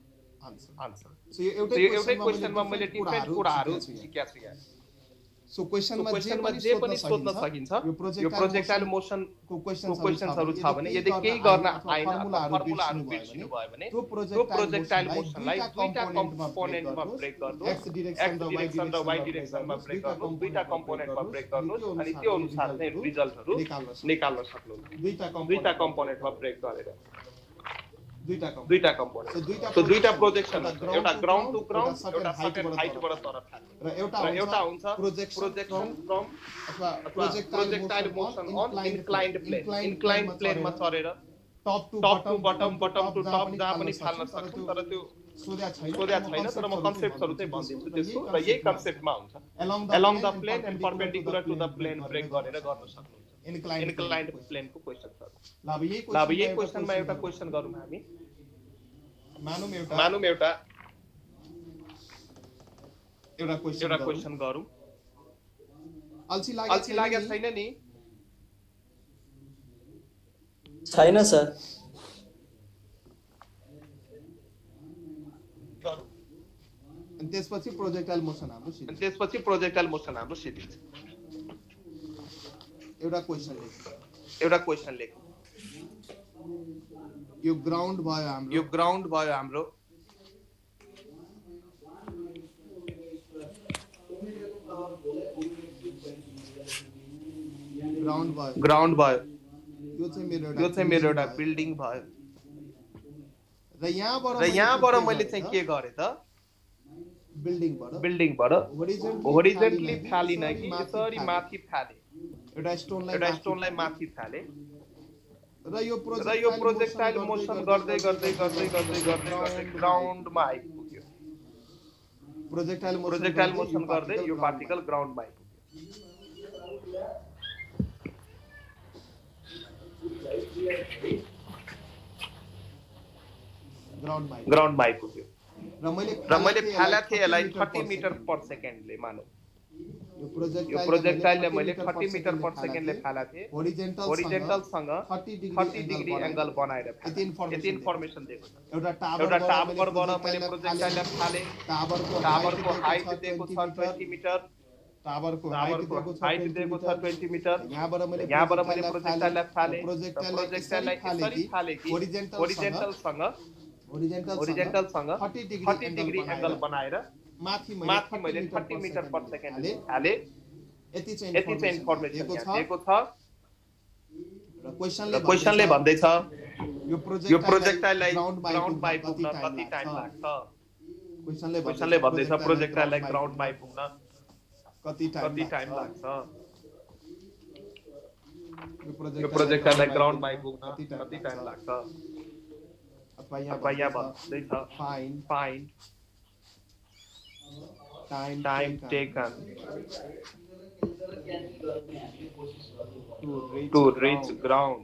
answer. So यो एउटै क्वेशनमा मैले डिफरेन्ट कुराहरू सिकेको छु यहाँ। सो क्वेशनमा जे पनि सोध्न सकिन्छ। यो प्रोजेक्टाइल मोसनको क्वेशन्सहरु छ भने यदि केही गर्न आएन फर्मुलाहरु बिर्सिनु भयो भने त्यो प्रोजेक्टाइल मोसनलाई दुईटा कम्पोनेन्टमा ब्रेक गर्नु। एक्स डिरेक्सन र वाइ डिरेक्सनमा ब्रेक गर्नु। दुईटा कम्पोनेन्टमा ब्रेक गर्नु अनि त्यो अनुसार चाहिँ रिजल्टहरु निकाल्न सक्नुहुन्छ। दुईटा कम्पोनेन्टमा ब्रेक गरेर दुईटा कम्पोनेन्ट। सो दुईटा प्रोजेक्सन एउटा ग्राउन्ड टु ग्राउन्ड, एउटा सर्टेन हाइटबाट तरफ र एउटा हुन्छ प्रोजेक्सन फ्रम अथवा प्रोजेक्टाइल मोसन अन इन्क्लाइन्ड प्लेनमा चढेर top to bottom to top जहाँ पनि फाल्न सक्छौं। तर त्यो सोध्या छैन, तर म कन्सेप्टहरु चाहिँ भनिदिन्छु त्यसको। र यही कन्सेप्टमा हुन्छ along the plane and perpendicular to the plane break गरेर गर्न सक्नुहुन्छ इन्क्लाइन्ड प्लेनको क्वेशनहरु। ल अब यही क्वेशनमा एउटा क्वेशन गरौँ हामी। मानौँ एउटा क्वेशन गरौँ। अल्छी लागेको छैन नि? छैन सर। अनि त्यसपछि प्रोजेक्टाइल मोसन हाम्रो सिधिन्छ। एउटा क्वेशन लेख। यो ग्राउन्ड भयो हाम्रो। ग्राउन्ड भयो। यो चाहिँ मेरो एउटा बिल्डिङ भयो। र यहाँबाट मैले चाहिँ के गरे त बिल्डिङबाट होरिजोन्टली फालिन कि यसरी माथि फाले। एउटा स्टोनलाई माथि फाले र यो प्रोजेक्टाइल मोसन गर्दै ग्राउन्डमा आइपुग्यो। प्रोजेक्टाइल मोसन गर्दै यो पार्टिकल ग्राउन्डमा आइपुग्यो। ग्राउन्डमा आइपुग्यो र मैले फाला थिए यसलाई 30 मिटर पर सेकेन्डले मानौ यो प्रोजेक्टाइलले मैले 30 मिटर पर सेकेन्डले फाला थिए होरिजेन्टल सँग 30 डिग्री एंगल बनाएर यति इन्फर्मेसन दिएको छ एउटा टावरबाट मैले प्रोजेक्टाइललाई फाले टावरको हाइट दिएको छ 20 मिटर टावरको हाइट दिएको छ 20 मिटर यहाँबाट मैले प्रोजेक्टाइललाई फाले प्रोजेक्टाइललाई यसरी फाले कि होरिजेन्टल सँग 30 डिग्री एंगल बनाएर माथि मैले 30 मिटर पर सेकेन्ड हाले यति चाहिँ इन्फर्मेसन दिएको छ र क्वेशनले भन्दै छ यो प्रोजेक्टाइललाई ग्राउन्डमा पुग्न कति टाइम लाग्छ क्वेशनले भन्दै छ प्रोजेक्टाइललाई ग्राउन्डमा पुग्न कति टाइम लाग्छ यो प्रोजेक्टाइललाई ग्राउन्डमा पुग्न कति टाइम लाग्छ अथवा यहाँ भन्दै छ find time taken to reach ground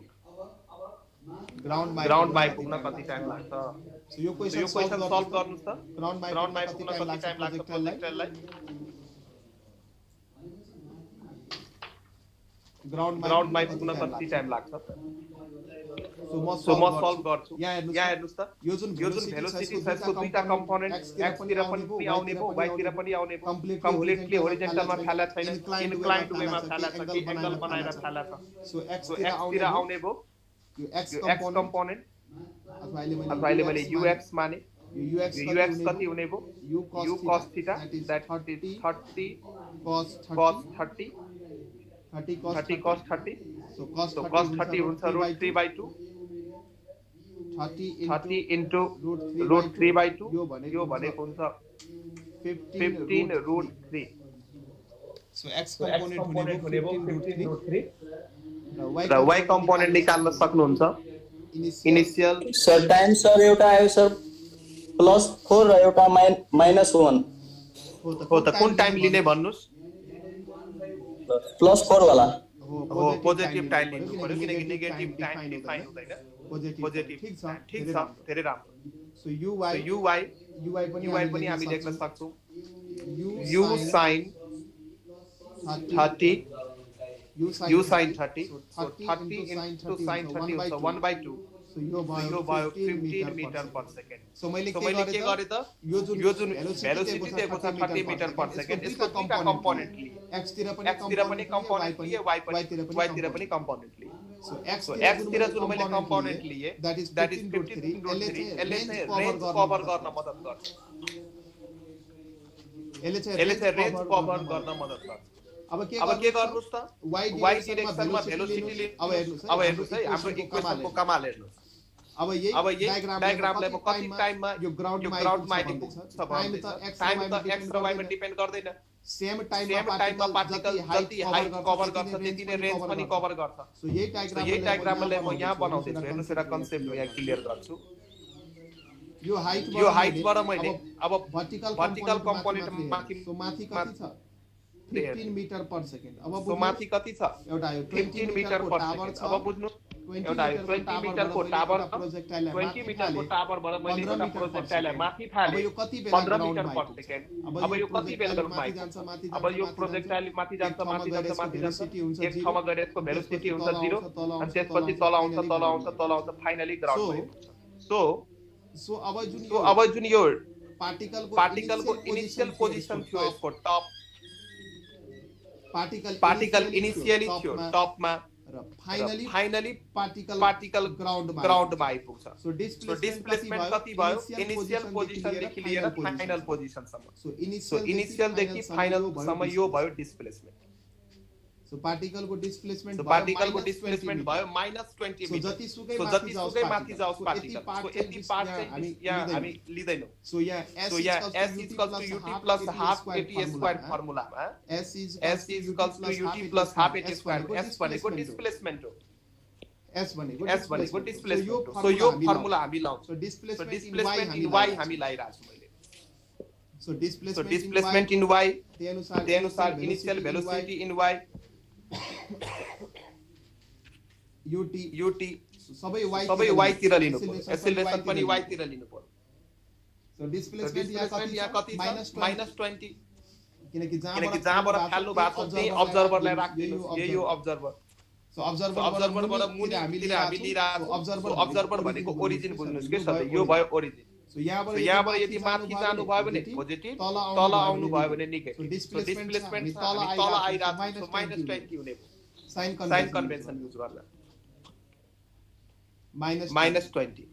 by पुग्न कति टाइम लाग्छ सो यो क्वेशन सल्भ गर्नुस् त ग्राउन्ड by पुग्न कति टाइम लाग्छ प्रोजेक्टाइललाई ग्राउन्ड by पुग्न कति टाइम लाग्छ सो म सल्भ गर्छु यहाँ हेर्नुस् त यो जुन भेलोसिटी छ यसको दुईटा कम्पोनेन्ट x तिर पनि आउने भो y तिर पनि आउने भो कम्प्लिटली होरिजेन्टलमा फाला छैन इन्क्लाइन्ड वेमा फाला छ कि एंगल बनाएर फाला छ सो x तिर आउने भो यो x कम्पोनेन्ट अथवा अहिले मैले ux माने यो ux कति हुने भो u cos theta that 30 cos 30 cos 30 so cos 30 हुन्छ √3/2 30 into √3/2 यो भनेको हुन्छ 15 √3 so x component हुने भो 15 √3 र y component निकाल्न सक्नुहुन्छ इनिशियल सर टाइम सर एउटा आयो सर +4 र एउटा -1 हो त कुन टाइम लिने भन्नुस् +4 वाला हो पोजिटिभ टाइम लिनु पर्यो किनकि नेगेटिभ टाइम डिफाइन हुँदैन पोजिटिभ ठीक छ धेरै राम्रो सो uy पनि हामी लेख्न सक्छौं u sin 30 u sin 30 so 30 into sin 30 हुन्छ 1/2 so यो भयो 15 मिटर पर सेकेन्ड सो मैले के गरे त यो जुन भेलोसिटी दिएको छ 30 मिटर पर सेकेन्ड यसको दुईटा कम्पोनेन्ट लिए x तिर पनि कम्पोनेन्ट लिए y तिर पनि कम्पोनेन्ट लिए सो x तिर जुन मैले कम्पोनेन्ट लिए दैट इज 15 √3 यसले चाहिँ रेन्ज कभर गर्न मद्दत गर्छ यसले चाहिँ रेन्ज कभर गर्न मद्दत गर्छ अब के गर्नुस् त y डाइरेक्सनमा भेलोसिटीले अब हेर्नुस् है हाम्रो इक्वेसनको कमाल हेर्नुस् अब यही डायग्रामलाई म कति टाइममा यो ग्राउन्डमा आइपुग्छ टाइम त x र y मा डिपेन्ड गर्दैन सेम टाइममा पार्टिकल जति हाइट कभर गर्छ त्यति नै रेन्ज पनि कभर गर्छ सो यही डायग्रामलाई म यहाँ बनाउँदै छु हेर्नुस् एउटा कन्सेप्ट यहाँ क्लियर गर्छु यो हाइटबाट मैले अब भर्टिकल कम्पोनेन्ट माथि कति छ 15 मिटर पर सेकेन्ड अब सो माथि कति छ एउटा यो 15 मिटर पर सेकेन्ड अब बुझ्नु एउटा 20 मिटरको टावर 20 मिटरको टावरबाट मैले एउटा प्रोजेक्टाइललाई माथि फाले 15 मिटर पर सेकेन्ड अब यो कति बेलमा आइन्छ अब यो प्रोजेक्टाइल माथि जान्छ एक ठाउँमा गएर यसको भेलोसिटी हुन्छ 0 अनि त्यसपछि तल आउँछ फाइनली ग्राउन्ड भयो सो अब जुन यो पार्टिकलको इनिशियल पोजिसन थियो यसको टप पार्टिकल इनिशियली थियो टपमा र फाइनली पार्टिकल ग्राउन्डमा आइपुग्छ सो डिस्प्लेसमेन्ट कति भयो इनिशियल पोजिसन देखि लिएर फाइनल पोजिसन सम्म सो इनिशियल देखि फाइनल सम्म यो भयो डिस्प्लेसमेन्ट सो पार्टिकलको डिस्प्लेसमेन्ट भयो -20 मिटर सो जतिसुकै माथि जाओस् पार्टिकल सो यति पार्ट चाहिँ हामी लिदैनौ सो यहाँ s = ut + half at² फर्मुलामा s = ut + half at². s भनेको डिस्प्लेसमेन्ट हो s भनेको डिस्प्लेसमेन्ट हो सो यो फर्मुला हामी लाउँछौं सो डिस्प्लेसमेन्ट इन y हामी लाइरा छौं मैले सो डिस्प्लेसमेन्ट इन y त्यही अनुसार initial velocity in y ut सबै y तिर लिनु पर्यो एक्सेलरेसन पनि y तिर लिनु पर्यो सो डिस्प्लेसमेन्ट यहाँ कति छ -20 किनकि जहाँबाट फाल्नु भएको छ त्यही अब्जर्भरलाई राख्दिनुस् यही हो अब्जर्भर सो अब्जर्भरबाट मुनितिर हामी लिइरहेको अब्जर्भर भनेको ओरिजिन बुझ्नुस् के सधैँ यो भयो ओरिजिन सो यहाँबाट यदि माथि जानु भयो भने पोजिटिभ तल आउनु भयो भने नेगेटिभ सो डिस्प्लेसमेन्ट तल आइराछ सो -20 हुने साइन कन्भेन्सन युज गर्दा -20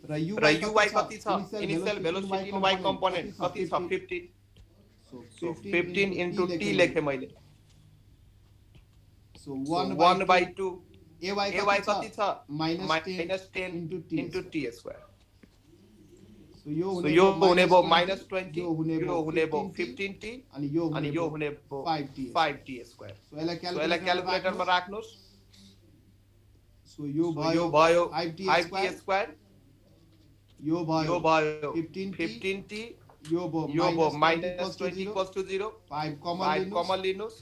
र युवाई कति छ initial velocity in y component कति छ 15 सो 15 इन्टु t लेखे मैले सो 1/2 ay कति छ -10 इन्टु t स्क्वायर सो यो यो हुने भयो -20 यो हुने भयो 15t अनि यो हुने भयो 5t स्क्वायर सो यसलाई क्याल्कुलेटरमा राख्नुस् सो यो भयो 5t स्क्वायर यो भयो 15t यो भयो -20 = 0 5 कमन लिनुस्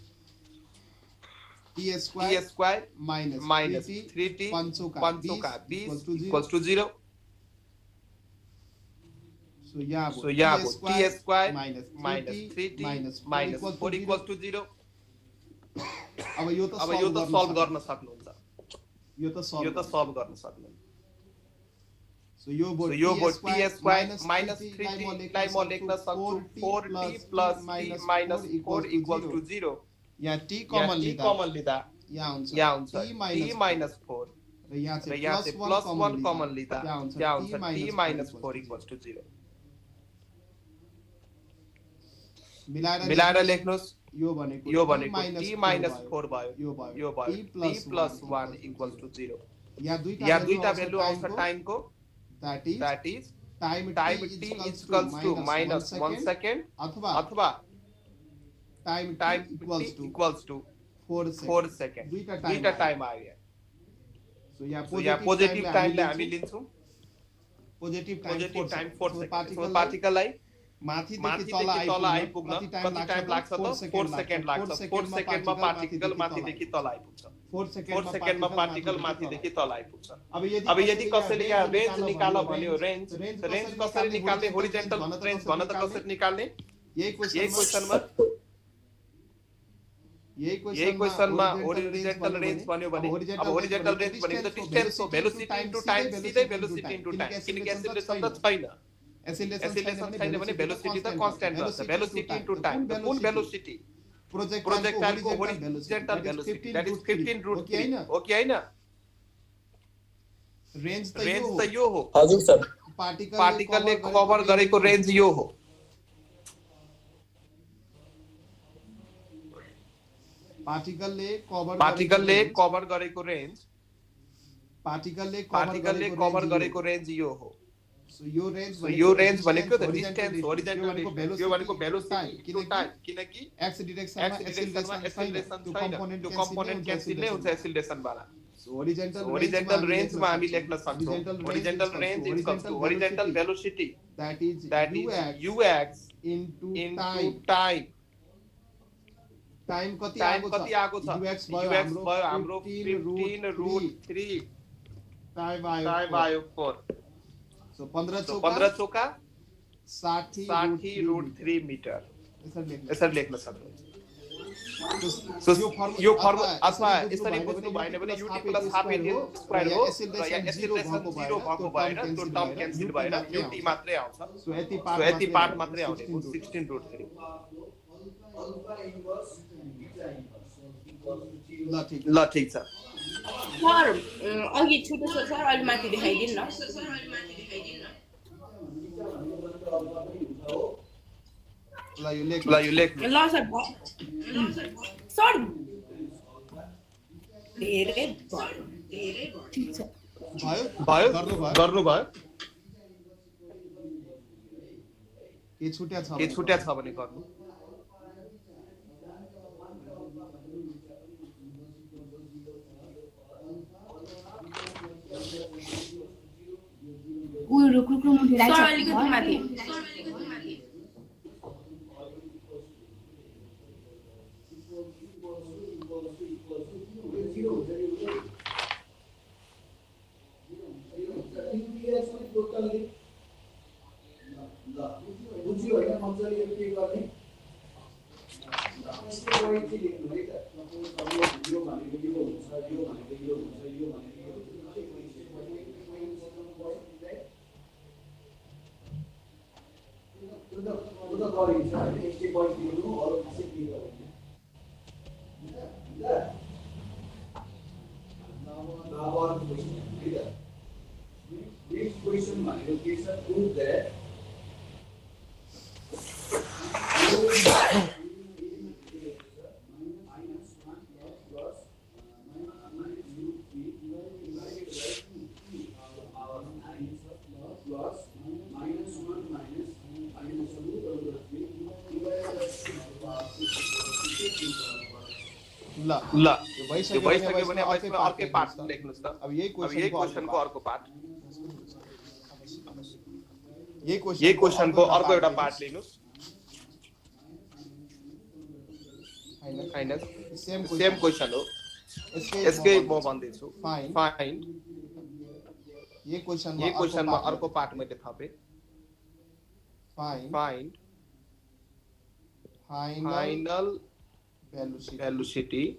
t स्क्वायर -3t 5 का 20 = 0 सो यहाँ t स्क्वायर -3t -4 = 0 अब यो त सल्भ गर्न सक्नुहुन्छ यो त सल्भ गर्न सक्नुहुन्छ सो यो भयो t स्क्वायर -3t लाई म लेख्न सक्छु 4t + t - 4 = 0 यहाँ t कमन लिदा यहाँ हुन्छ t - 4 र यहाँ चाहिँ +1 कमन लिदा यहाँ हुन्छ t - 4 = 0 मिलाएर लेख्नुस् यो भनेको t - 4 भयो यो भयो t + 1 = 0 यहाँ दुईटा भ्यालु आउँछ टाइमको that is time t equals to -1 second अथवा time t equals to 4 second दुईटा टाइम आ गया सो यहाँ पोजिटिभ टाइमलाई हामी लिन्छौँ पोजिटिभ टाइम 4 सेकेन्ड पार्टिकललाई माथिदेखि तल आइपुग्न कति टाइम लाग्छ त 4 सेकेन्ड लाग्छ 4 सेकेन्डमा पार्टिकल माथिदेखि तल आइपुग्छ 4 सेकेन्डमा पार्टिकल माथिदेखि तल आइपुग्छ अब यदि कसैले यहाँ रेन्ज निकाल भन्यो रेन्ज कसरी निकाल्ने होरिजेन्टल रेन्ज भन्न त कसरी निकाल्ने यही क्वेशनमा होरिजेन्टल रेन्ज भन्यो भने अब होरिजेन्टल रेन्ज भनेको त डिस्टेन्स हो भेलोसिटी इन्टु टाइम सिधै भेलोसिटी इन्टु टाइम किनकि एक्सेलरेसन त छैन एक्सेलरेसन छैन भने भेलोसिटी त कन्स्ट्यान्ट रहन्छ भेलोसिटी इन्टु टाइम कुन भेलोसिटी प्रोजेक्टाइलको होरिजेन्टल भेलोसिटी दैट इज 15√3 हो कि हैन रेन्ज त यो हो हजुर सर पार्टिकलले कभर गरेको रेन्ज यो हो पार्टिकलले कभर गरेको रेन्ज पार्टिकलले कभर गरेको रेन्ज यो हो सो यो रेन्ज भनेको त डिस्टेन्स होरिजेन्टल यो भनेको भेलोसिटी टु टाइम किनकि एक्स डिरेक्सनमा एक्सेलरेसन छैन त्यो कम्पोनेन्ट क्यान्सल नै हुन्छ एक्सेलरेसन वाला होरिजेन्टल रेन्जमा हामी लेख्न सक्छौं horizontal range equals to horizontal velocity that is ux into time कति आएको छ ux भयो हाम्रो 15√3 टाइम आयो 4 सो 15 चौका 60√3 मिटर यसरी लेख्न सक्नुहुन्छ यो फर्मुला अथवा यसरी बुझ्नु भएन भने ut + हाफ एन स्क्वायर हो र यहाँ एक्सेलरेसन 0 भएको भएर त्यो टर्म क्यान्सल भएर ut मात्रै आउँछ सो यति पार्ट मात्रै आउने हो 16√3 ल ठीक छ सर अघि छुटो छ सर अलि माथि देखाइदिनु न ल यो लेख ल सर सर धेरै ठीक छ भयो गर्नु भयो के छुट्या छ भने गर्नु रुक मुठी राइट सर अलिकति माथि ल यो भइसक्यो भने अब यसमा अर्कै पार्ट लेख्नुस् त अब यही क्वेशनको अर्को पार्ट यही क्वेशनको अर्को एउटा पार्ट लिनुस् हैन सेम क्वेशन हो यसकै म भन्दैछु फाइन्ड यही क्वेशनमा अर्को पार्ट मैले थपे find final velocity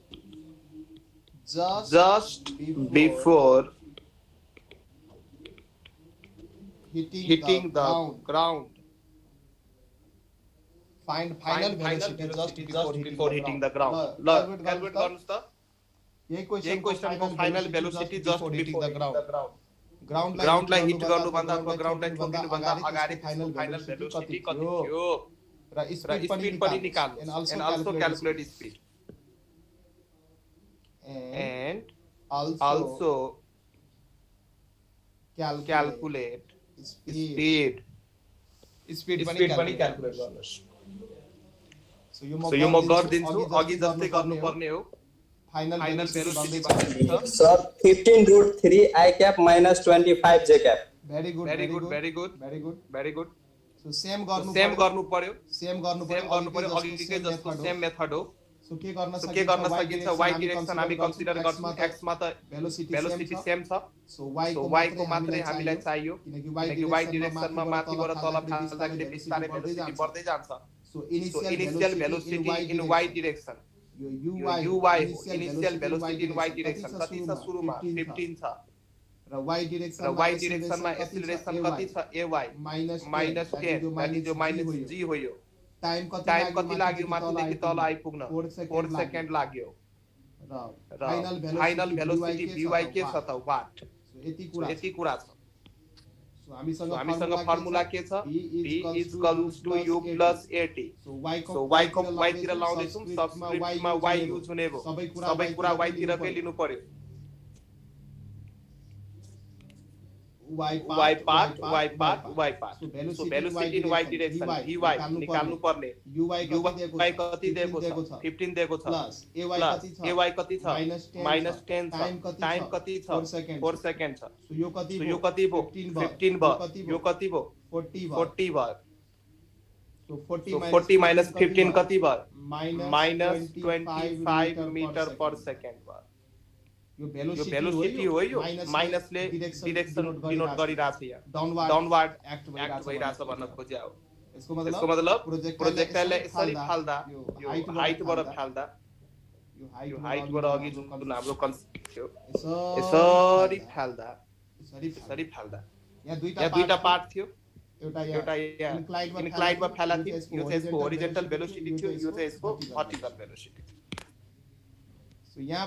just before hitting the ground. Find final velocity just before hitting the ground. Calculate गर्नुस् त यही क्वेशनको final velocity just before the ground ग्राउन्डलाई हिट गर्नु भन्दा अथवा ग्राउन्डलाई छोड्नु भन्दा अगाडि फाइनल भेलोसिटी कति थियो र स्पिड पनि निकाल्नु and also calculate speed and also calculate speed पनि क्याल्कुलेट गर्नुस् सो यो म गर्दिन्छु अघि जस्तै गर्नुपर्ने हो final velocity sir 15√3 I cap minus 25 J cap very good so same गर्नु पर्यो अघिकै जस्तो सेम मेथड हो सो के गर्न सकिन्छ y डाइरेक्सन हामी कन्सिडर गर्छौं x मा त भेलोसिटी सेम छ सो y को मात्रै हामीलाई चाहियो किनकि y डाइरेक्सनमा माथिबाट तल फाल्दाखेरि बिस्तारै भेलोसिटी बढ्दै जान्छ so initial velocity in y direction यो uy initial velocity in y direction कति छ सुरुमा 15 छ र y डाइरेक्सनमा एक्सेलरेसन कति छ ay -10 दैट इज जो -g हो यो टाइम कति लाग्यो माथिदेखि तल आइपुग्न 4 सेकेन्ड लाग्यो र फाइनल भेलोसिटी vy के छ त वाट यति कुरा छ सो हामीसँग फर्मुला के छ v is equals to u plus at so y तिर लाउँदै छौं सबस्क्रिप्टमा y युज हुने भो सबै कुरा y तिरकै लिनु पर्यो y part so velocity in y direction vy निकाल्नु पर्ने uy कति दिएको छ 15 दिएको छ प्लस ay कति छ -10 छ टाइम कति छ 4 सेकेन्ड छ सो यो कति भो 15 भयो यो कति भो 40 भयो सो 40 minus 15 कति भयो -25 मीटर पर सेकेन्ड भयो यो भेलोसिटी हो यो माइनसले डाइरेक्सन डिनोट गरिरहेछ यहाँ डाउनवर्ड एक्ट भइरहेछ भन्न खोज्या हो यसको मतलब प्रोजेक्टाइलले यसरी फाल्दा यो हाइटबाट फाल्दा यो हाइटबाट अघि जुन हाम्रो कन्सेप्ट थियो यसरी फाल्दा यहाँ दुईटा पार्ट थियो एउटा इन्क्लाइनमा फाला थियो यो चाहिँ यसको होरिजन्टल भेलोसिटी थियो यो चाहिँ यसको भर्टिकल भेलोसिटी सो यहाँ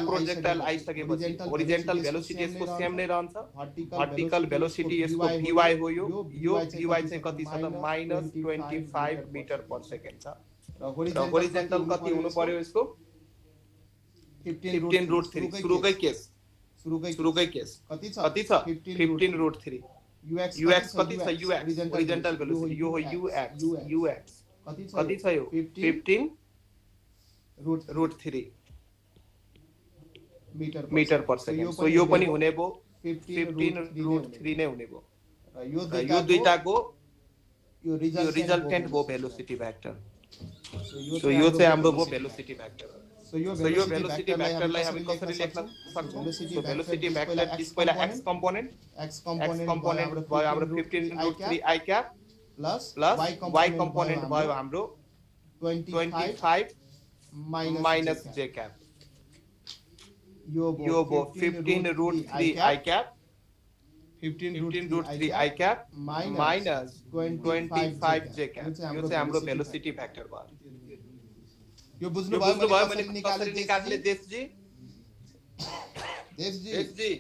प्रोजेक्टाइल आइसकेपछि होरिजन्टल भेलोसिटी यसको सेम नै रहन्छ भर्टिकल भेलोसिटी यसको vy हो यो vy चाहिँ कति छ त -25 मिटर पर सेकेन्ड छ र होरिजन्टल कति हुनु पर्यो यसको 15√3 सुरुकै केस कति छ 15√3 ux कति छ ux होरिजन्टल भेलोसिटी यो हो ux कति छ यो 15√3 मीटर पर सेकेन्ड सो यो पनि हुने भो 15√3 नै हुने भो र यो दुईटाको यो रिजल्टेन्ट भो भेलोसिटी भेक्टर सो यो चाहिँ हाम्रो भो भेलोसिटी भेक्टर सो यो भेलोसिटी भेक्टरलाई हामी कसरी लेख्न सक्छौं सो भेलोसिटी भेक्टर इज पहिला x कम्पोनेन्ट भयो हाम्रो 15√3 I cap plus y component भयो हाम्रो 25 minus j cap. यो यो भयो 15 root 3 I cap 15 root 3 I cap minus 25 j cap. यो चाहिँ हाम्रो velocity factor भयो. यो बुझ्नु भयो मैले कसरी निकाल्ने देशजी? देशजी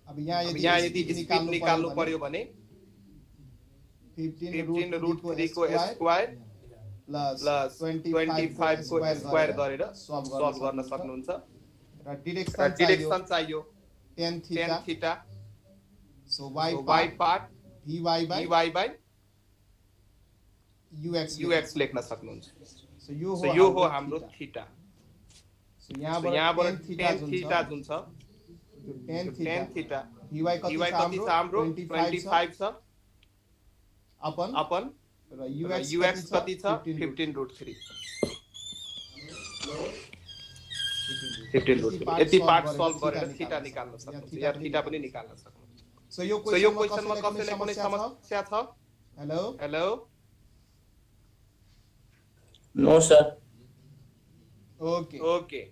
अब यहाँ यदि स्पिड निकाल्नु पर्यो भने 15 root 3 को स्क्वायर प्लस 25 को स्क्वायर गरेर सल्भ गर्न सक्नुहुन्छ. र डिरेक्सन चाहियो tan theta. So y part vy by ux लेख्न सक्नुहुन्छ. So यो हो हाम्रो थीटा. So यहाँबाट tan theta जुन छ tan theta vy कति छ हाम्रो 25 छ अपन र ux कति छ 15 root 3. 15 root 3. यति पार्ट सल्भ गरेर थीटा निकाल्न सक्नुहुन्छ या थीटा पनि निकाल्न सक्नुहुन्छ. सो यो क्वेशनमा कसैलाई कुनै समस्या छ? Hello no sir. Okay okay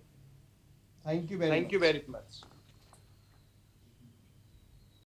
thank you very much.